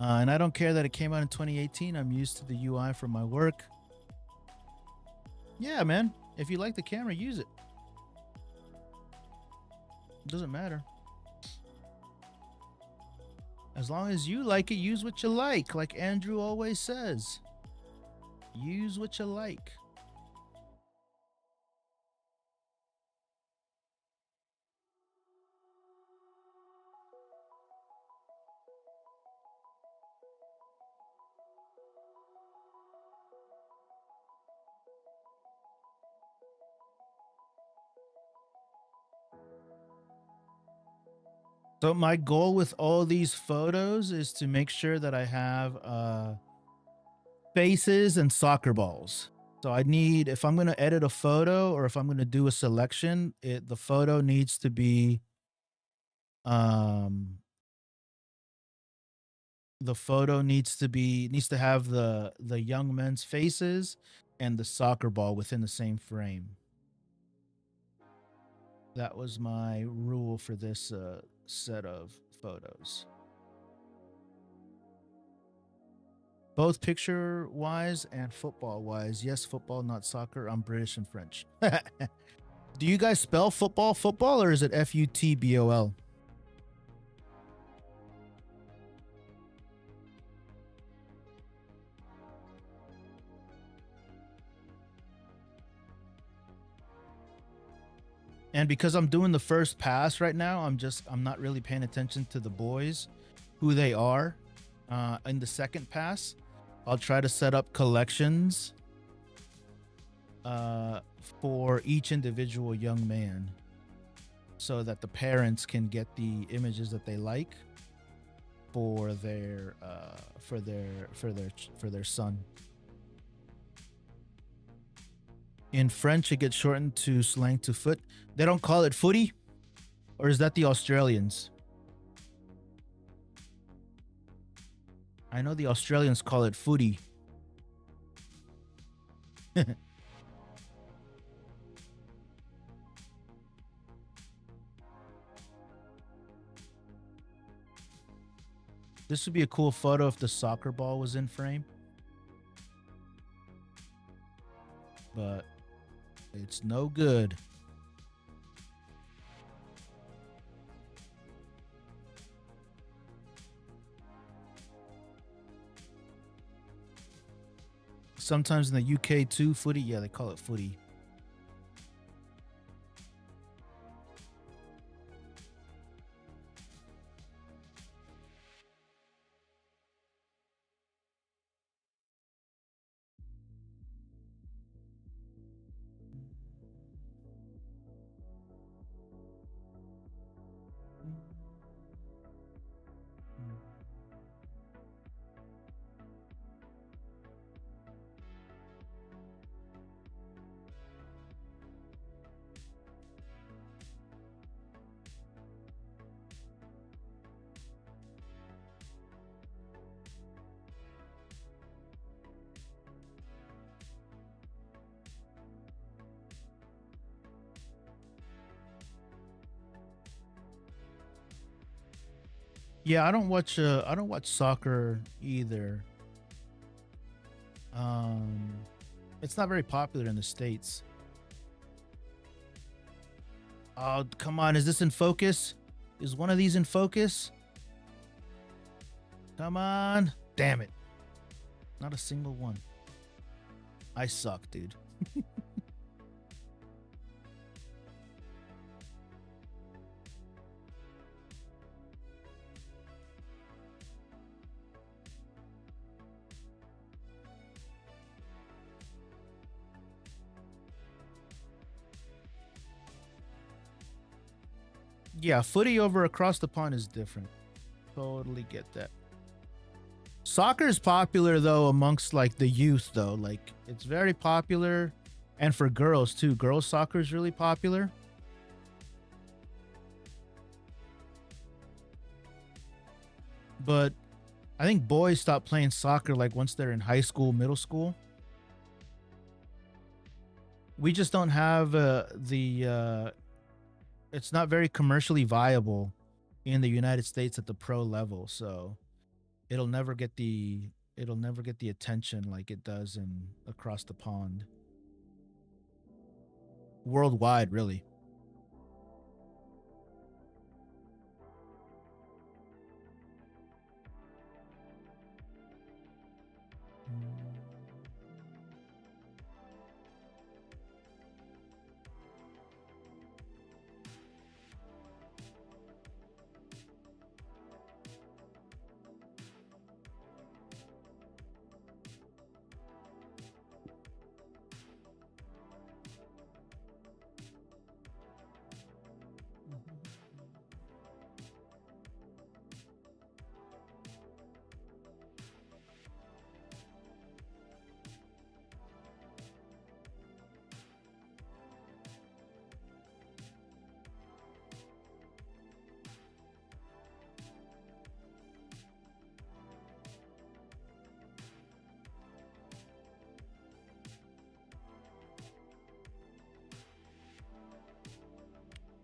And I don't care that it came out in 2018. I'm used to the UI from my work. Yeah, man. If you like the camera, use it. It doesn't matter. As long as you like it, use what you like Andrew always says. Use what you like. So my goal with all these photos is to make sure that I have faces and soccer balls. So I need, if I'm going to edit a photo or if I'm going to do a selection, the photo needs to be um needs to have the young men's faces and the soccer ball within the same frame. That was my rule for this set of photos. Both picture wise and football wise. Yes, football, not soccer. I'm British and French. Do you guys spell football or is it FUTBOL? And because I'm doing the first pass right now, I'm not really paying attention to the boys, who they are. In the second pass, I'll try to set up collections for each individual young man, so that the parents can get the images that they like for their son. In French, it gets shortened to slang to foot. They don't call it footy, or is that the Australians? I know the Australians call it footy. This would be a cool photo if the soccer ball was in frame. But it's no good. Sometimes in the UK too, footy. Yeah, they call it footy. Yeah, I don't watch soccer either. Um, it's not very popular in the States. Oh, come on. Is this in focus? Is one of these in focus? Come on. Damn it. Not a single one. I suck, dude. Yeah, footy over across the pond is different. Totally get that. Soccer is popular though amongst like the youth though. Like it's very popular, and for girls too. Girls soccer is really popular. But I think boys stop playing soccer like once they're in high school, middle school. We just don't have the it's not very commercially viable in the United States at the pro level, so it'll never get the it'll never get the attention like it does in across the pond. Worldwide, really.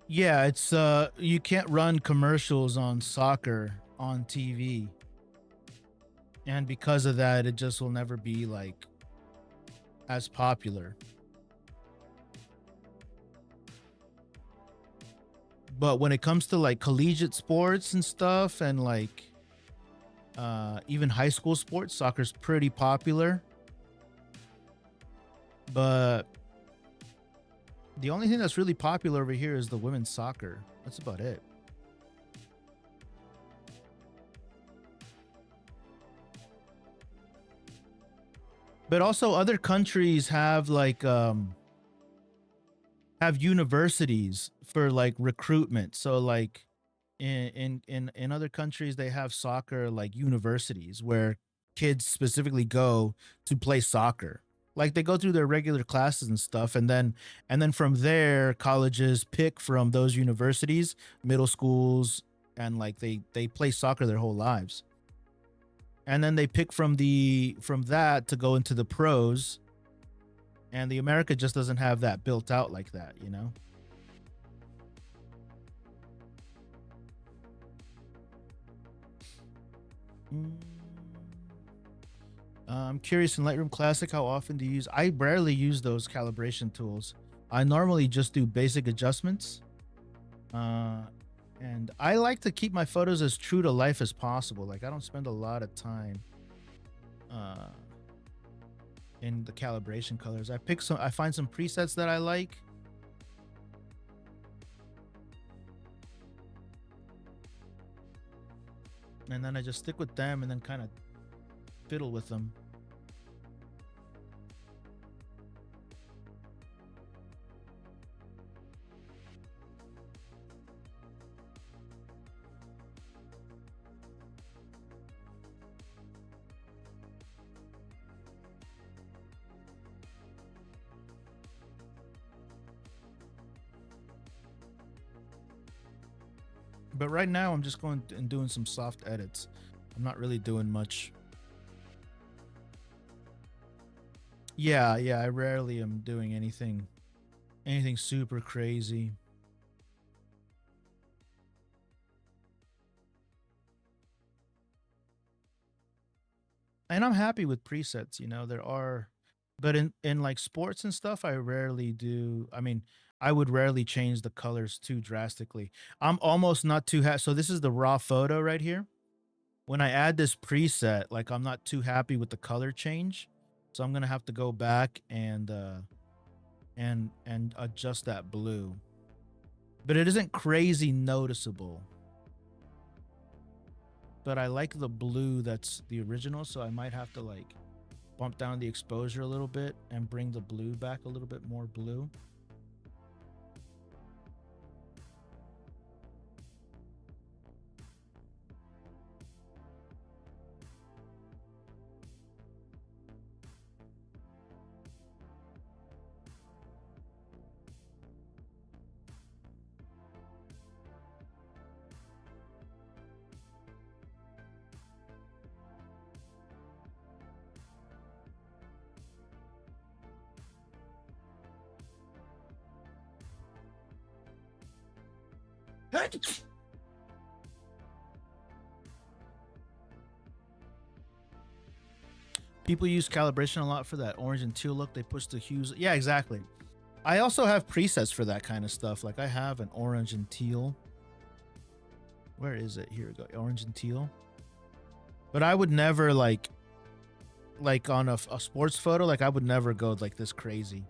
Yeah, it's you can't run commercials on soccer on TV. And because of that, it just will never be like as popular. But when it comes to like collegiate sports and stuff and like even high school sports, soccer's pretty popular. But the only thing that's really popular over here is the women's soccer. That's about it. But also other countries have universities for like recruitment. So like in other countries they have soccer like universities where kids specifically go to play soccer. Like they go through their regular classes and stuff, and then from there colleges pick from those universities, middle schools, and like they play soccer their whole lives. And then they pick from that to go into the pros, and the America just doesn't have that built out like that, you know? Mm. I'm curious in Lightroom Classic, how often do you use? I rarely use those calibration tools. I normally just do basic adjustments. Uh, and I like to keep my photos as true to life as possible. Like I don't spend a lot of time uh, in the calibration colors. I find some presets that I like, and then I just stick with them and then kind of fiddle with them. But right now, I'm just going and doing some soft edits. I'm not really doing much. Yeah, yeah, I rarely am doing anything super crazy. And I'm happy with presets. You know, there are, but in like sports and stuff, I rarely do. I mean, I would rarely change the colors too drastically. I'm almost not too so this is the raw photo right here. When I add this preset, like I'm not too happy with the color change, so I'm gonna have to go back and adjust that blue. But it isn't crazy noticeable. But I like the blue that's the original, so I might have to like bump down the exposure a little bit and bring the blue back a little bit more blue. People use calibration a lot for that orange and teal look. They push the hues. Yeah, exactly. I also have presets for that kind of stuff. Like I have an orange and teal. Where is it? Here we go. Orange and teal. But I would never like on a sports photo, like I would never go like this crazy.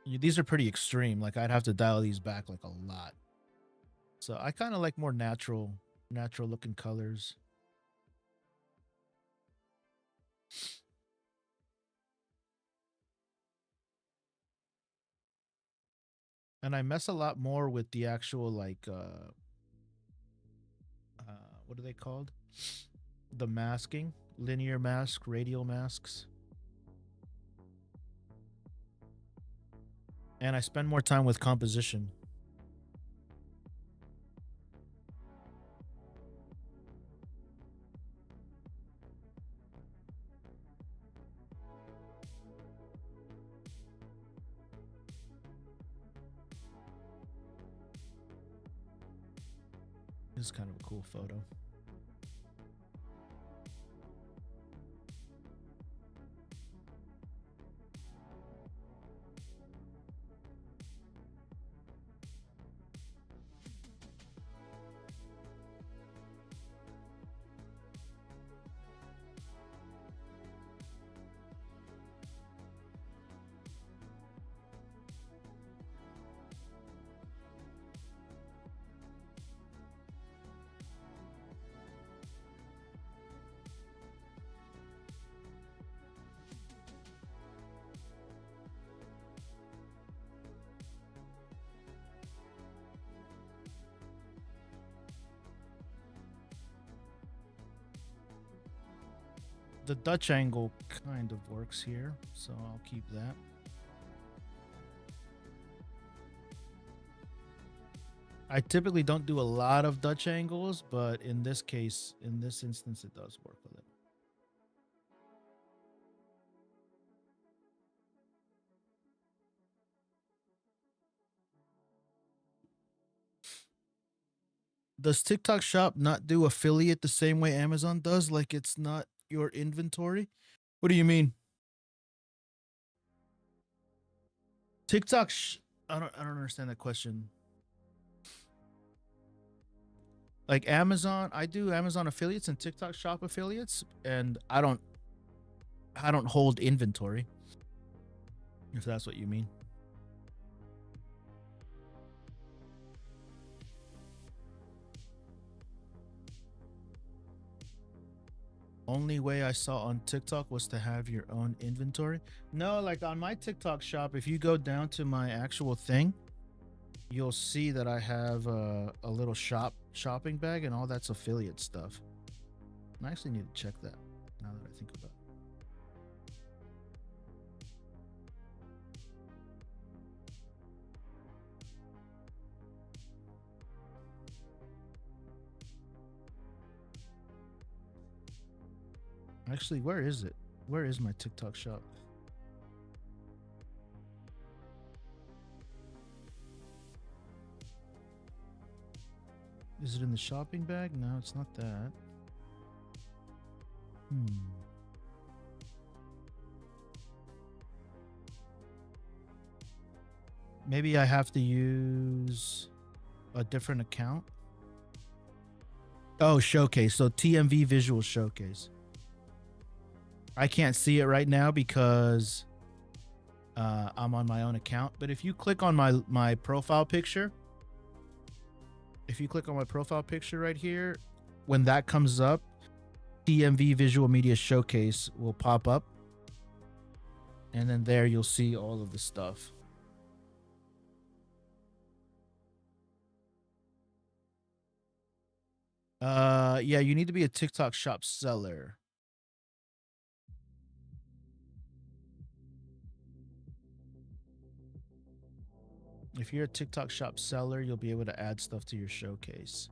These are pretty extreme. Like I'd have to dial these back like a lot. So I kind of like more natural looking colors. And I mess a lot more with the actual like what are they called? The masking, linear mask, radial masks. And I spend more time with composition. This is kind of a cool photo. The Dutch angle kind of works here, so I'll keep that. I typically don't do a lot of Dutch angles, but in this case, in this instance, it does work with it. Does TikTok Shop not do affiliate the same way Amazon does? Like it's not your inventory? What do you mean? TikTok I don't understand that question. Like Amazon, I do Amazon affiliates and TikTok Shop affiliates, and I don't hold inventory. If that's what you mean. Only way I saw on TikTok was to have your own inventory. No, like on my TikTok shop, if you go down to my actual thing, you'll see that I have a little shopping bag, and all that's affiliate stuff. I actually need to check that now that I think about it. Actually, where is it? Where is my TikTok shop? Is it in the shopping bag? No, it's not that. Maybe I have to use a different account. Oh, showcase. So TMV Visual Showcase. I can't see it right now because I'm on my own account. But if you click on my profile picture, right here, when that comes up, TMV Visual Media Showcase will pop up. And then there you'll see all of the stuff. Yeah, you need to be a TikTok shop seller. If you're a TikTok shop seller, you'll be able to add stuff to your showcase.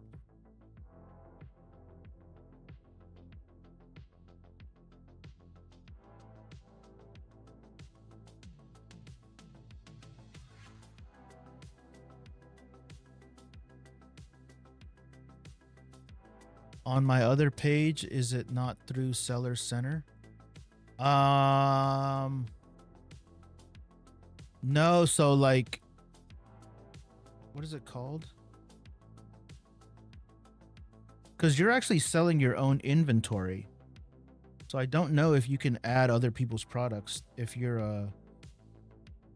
On my other page, is it not through Seller Center? No, so like, what is it called? Because you're actually selling your own inventory. So I don't know if you can add other people's products if you're a.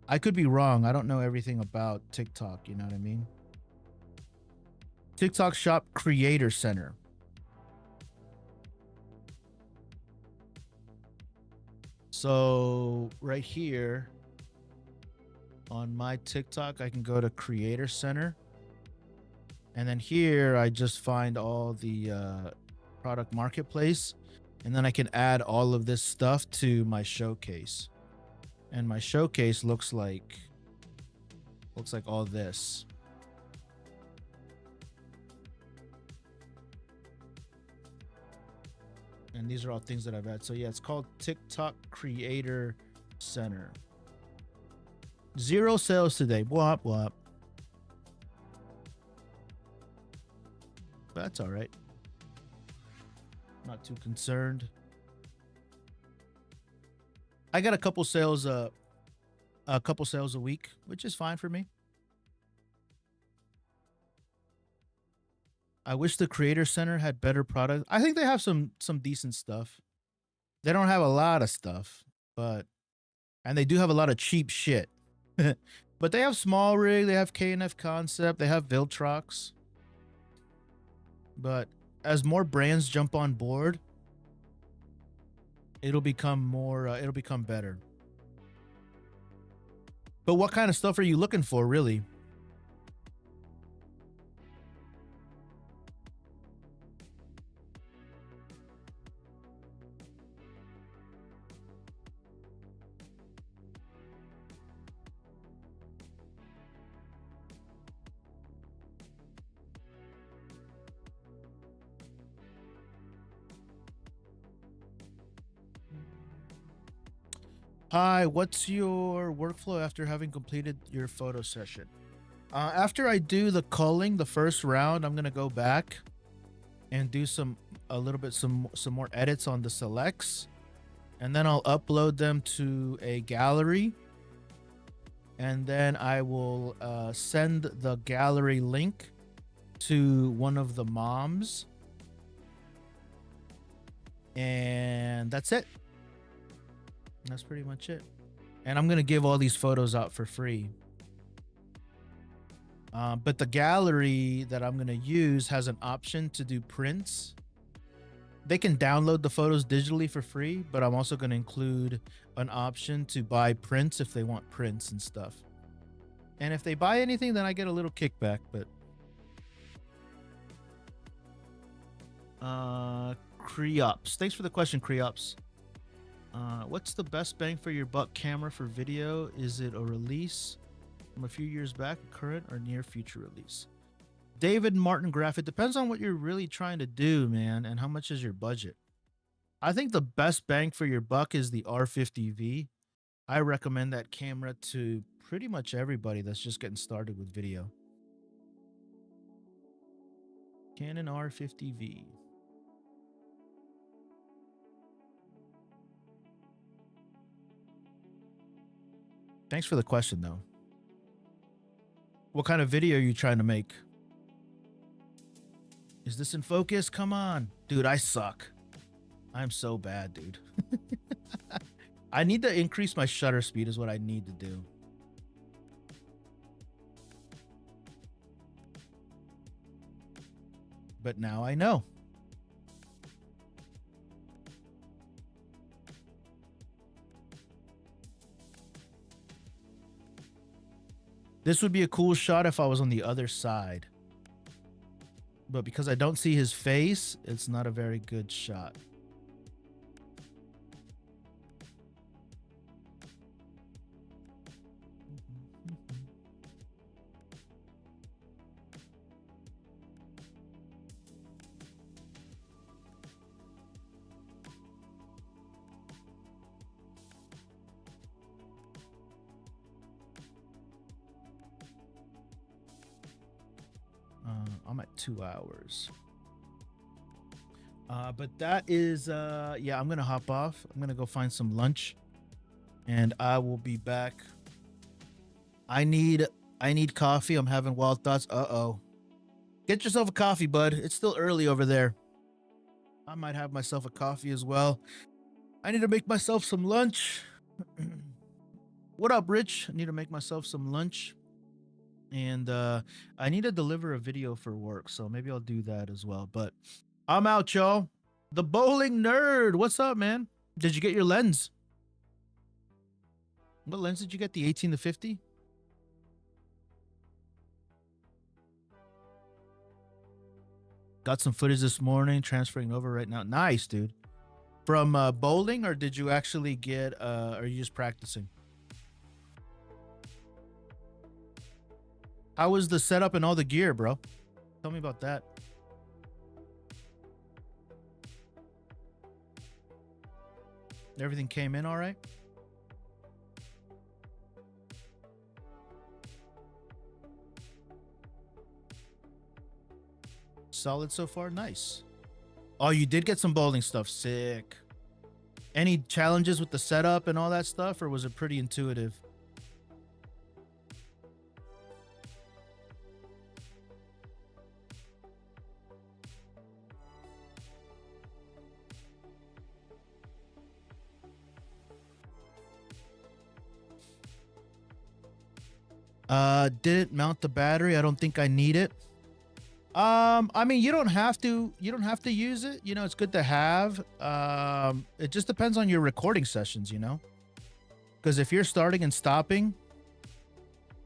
I could be wrong. I don't know everything about TikTok. You know what I mean? TikTok Shop Creator Center. So right here on my TikTok, I can go to Creator Center. And then here I just find all the product marketplace. And then I can add all of this stuff to my showcase. And my showcase looks like all this. And these are all things that I've had. So yeah, it's called TikTok Creator Center. 0 sales today. Bwop, bwop. But that's all right. Not too concerned. I got a couple sales a week, which is fine for me. I wish the Creator Center had better products. I think they have some decent stuff. They don't have a lot of stuff, and they do have a lot of cheap shit. But they have Small Rig, they have K&F Concept, they have Viltrox. But as more brands jump on board, it'll become better. But what kind of stuff are you looking for, really? Hi, what's your workflow after having completed your photo session? After I do the culling, the first round, I'm gonna go back and do some more edits on the selects, and then I'll upload them to a gallery, and then I will send the gallery link to one of the moms, and that's it. That's pretty much it. And I'm gonna give all these photos out for free. But the gallery that I'm gonna use has an option to do prints. They can download the photos digitally for free, but I'm also gonna include an option to buy prints if they want prints and stuff. And if they buy anything, then I get a little kickback. But Creops, thanks for the question, Creops. What's the best bang for your buck camera for video? Is it a release from a few years back, a current or near future release? David Martin Graff, it depends on what you're really trying to do, man, and how much is your budget. I think the best bang for your buck is the R50V. I recommend that camera to pretty much everybody that's just getting started with video. Canon R50V. Thanks for the question, though. What kind of video are you trying to make? Is this in focus? Come on. Dude, I suck. I'm so bad, dude. I need to increase my shutter speed is what I need to do. But now I know. This would be a cool shot if I was on the other side. But because I don't see his face, it's not a very good shot. I'm at 2 hours. But that is, yeah, I'm going to hop off. I'm going to go find some lunch and I will be back. I need coffee. I'm having wild thoughts. Uh-oh. Get yourself a coffee, bud. It's still early over there. I might have myself a coffee as well. I need to make myself some lunch. What up, Rich? I need to make myself some lunch. And I need to deliver a video for work, so maybe I'll do that as well. But I'm out, y'all. The bowling nerd. What's up, man? Did you get your lens? What lens did you get? The 18 to 50? Got some footage this morning, transferring over right now. Nice, dude. From bowling, or did you actually get, are you just practicing? How was the setup and all the gear, bro? Tell me about that. Everything came in all right? Solid so far? Nice. Oh, you did get some bowling stuff. Sick. Any challenges with the setup and all that stuff, or was it pretty intuitive? Didn't mount the battery. I don't think I need it. I mean, you don't have to use it. You know, it's good to have. It just depends on your recording sessions, you know? Because if you're starting and stopping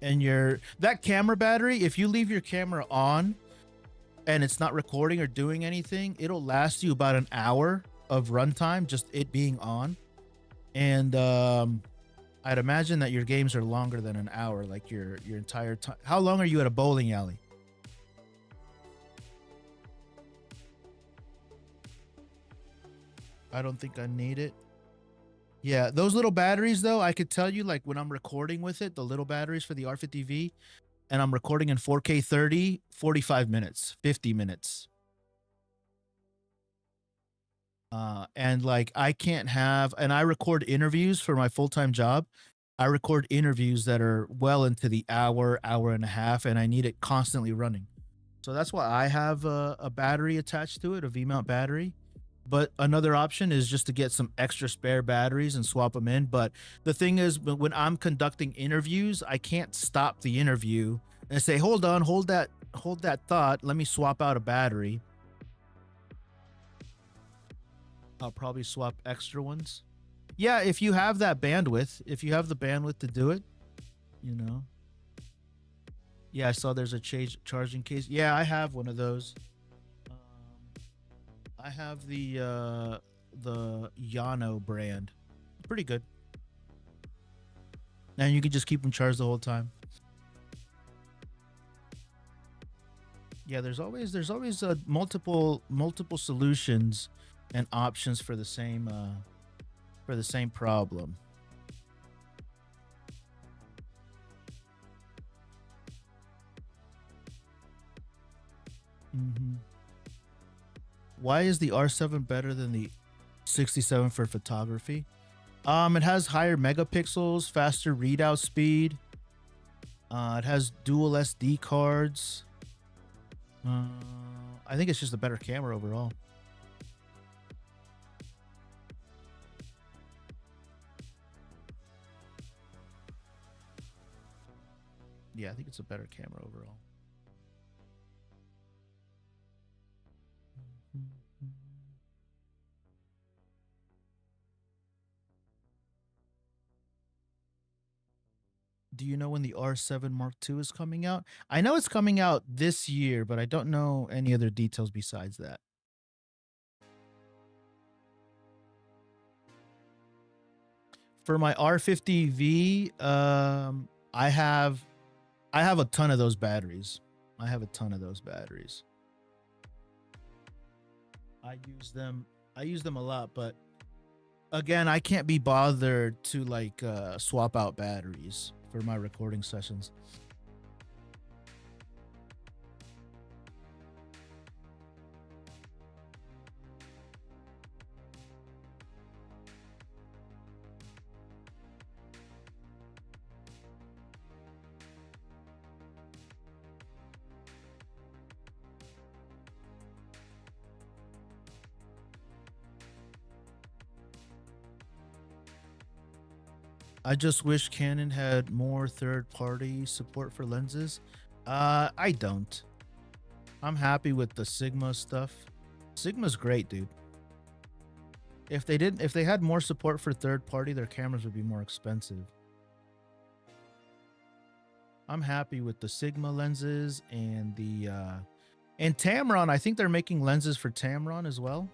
and that camera battery, if you leave your camera on and it's not recording or doing anything, it'll last you about an hour of runtime, just it being on. And I'd imagine that your games are longer than an hour, like your entire time. How long are you at a bowling alley? I don't think I need it. Yeah, those little batteries, though, I could tell you, like, when I'm recording with it, the little batteries for the R50V, and I'm recording in 4K 30, 45 minutes, 50 minutes. And like I can't have, and I record interviews for my full-time job. I record interviews that are well into the hour and a half, and I need it constantly running. So that's why I have a battery attached to it, a V-mount battery. But another option is just to get some extra spare batteries and swap them in. But the thing is, when I'm conducting interviews, I can't stop the interview and say, hold on, hold that thought. Let me swap out a battery. I'll probably swap extra ones. Yeah, if you have that bandwidth, if you have the bandwidth to do it, you know. Yeah, I saw there's a charging case. Yeah, I have one of those. I have the Yano brand. Pretty good. And you can just keep them charged the whole time. Yeah, there's always multiple solutions and options for the same problem. Why is the R7 better than the 67 for photography? It has higher megapixels, faster readout speed. It has dual SD cards. I think it's just a better camera overall. Yeah, I think it's a better camera overall. Do you know when the R7 Mark II is coming out? I know it's coming out this year, but I don't know any other details besides that. For my R50V, I have a ton of those batteries. I use them a lot, but again, I can't be bothered to like swap out batteries for my recording sessions. I just wish Canon had more third-party support for lenses. I don't. I'm happy with the Sigma stuff. Sigma's great, dude. If they had more support for third-party, their cameras would be more expensive. I'm happy with the Sigma lenses and the and Tamron. I think they're making lenses for Tamron as well.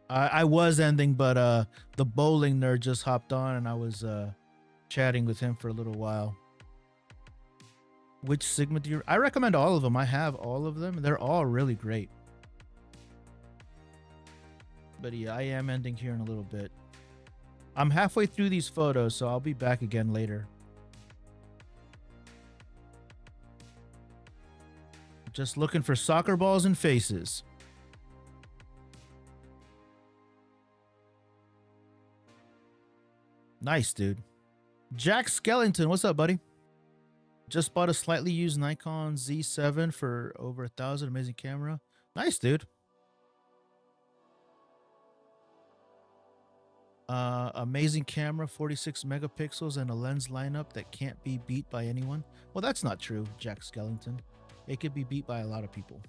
I was ending, but the bowling nerd just hopped on, and I was chatting with him for a little while. Which Sigma do you? I recommend all of them. I have all of them. They're all really great. But yeah, I am ending here in a little bit. I'm halfway through these photos, so I'll be back again later. Just looking for soccer balls and faces. Nice, dude. Jack Skellington, what's up, buddy? Just bought a slightly used Nikon Z7 for over 1,000. Amazing camera. Nice, dude. Amazing camera, 46 megapixels, and a lens lineup that can't be beat by anyone. Well, that's not true, Jack Skellington. It could be beat by a lot of people.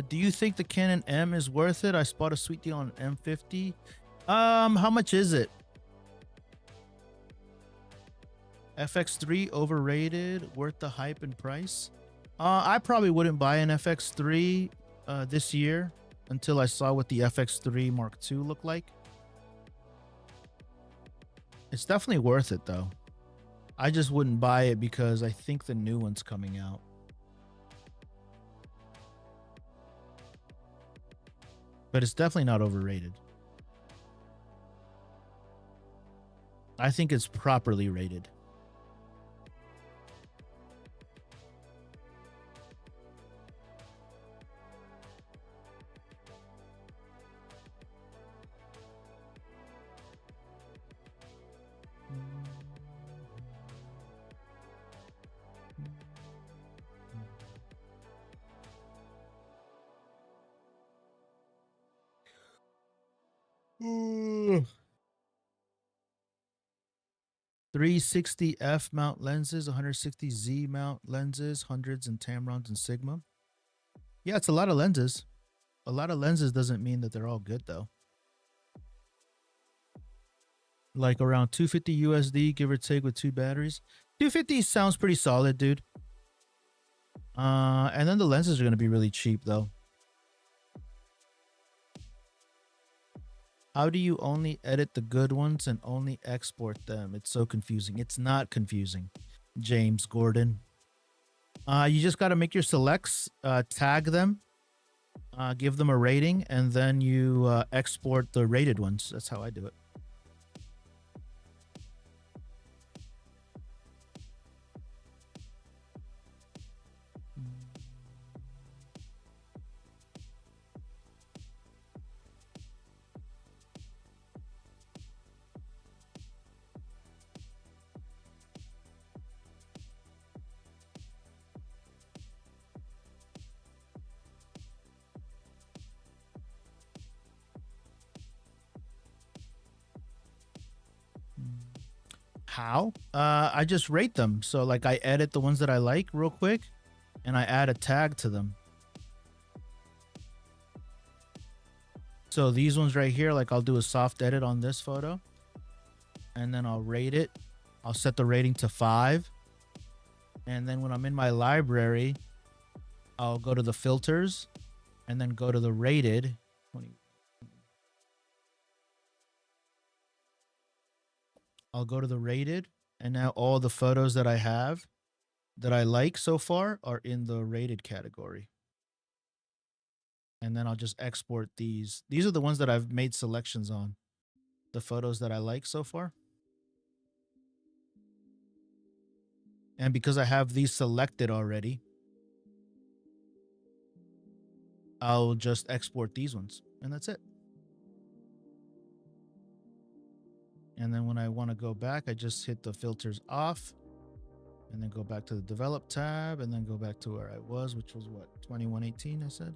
Do you think the Canon M is worth it? I spot a sweet deal on M50. How much is it? FX3 overrated, worth the hype and price? I probably wouldn't buy an FX3 this year until I saw what the FX3 Mark II looked like. It's definitely worth it though. I just wouldn't buy it because I think the new one's coming out. But it's definitely not overrated. I think it's properly rated. Mm. 360F mount lenses, 160Z mount lenses, hundreds and Tamrons and Sigma. Yeah, it's a lot of lenses. A lot of lenses doesn't mean that they're all good though. Like around 250 USD, give or take, with 2 batteries. 250 sounds pretty solid, dude. And then the lenses are going to be really cheap though. How do you only edit the good ones and only export them? It's so confusing. It's not confusing, James Gordon. You just got to make your selects, tag them, give them a rating, and then you export the rated ones. That's how I do it. How? I just rate them. So like I edit the ones that I like real quick and I add a tag to them. So these ones right here, like I'll do a soft edit on this photo and then I'll rate it. I'll set the rating to 5. And then when I'm in my library, I'll go to the filters and then go to the rated. I'll go to the rated, and now all the photos that I have that I like so far are in the rated category. And then I'll just export these. These are the ones that I've made selections on, the photos that I like so far. And because I have these selected already, I'll just export these ones, and that's it. And then when I want to go back, I just hit the filters off and then go back to the develop tab and then go back to where I was, which was what, 2118, I said.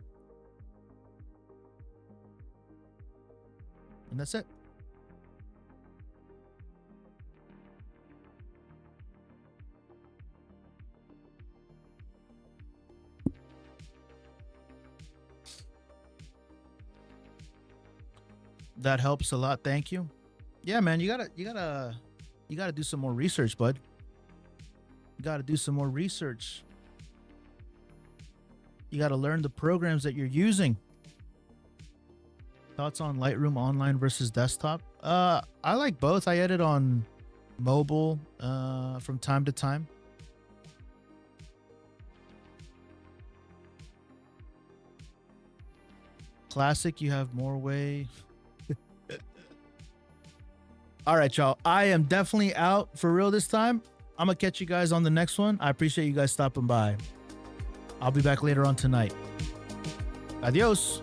And that's it. That helps a lot. Thank you. Yeah, man, you gotta do some more research, bud. You gotta do some more research. You gotta learn the programs that you're using. Thoughts on Lightroom online versus desktop? I like both. I edit on mobile from time to time. Classic, you have more way. All right, y'all. I am definitely out for real this time. I'm going to catch you guys on the next one. I appreciate you guys stopping by. I'll be back later on tonight. Adios.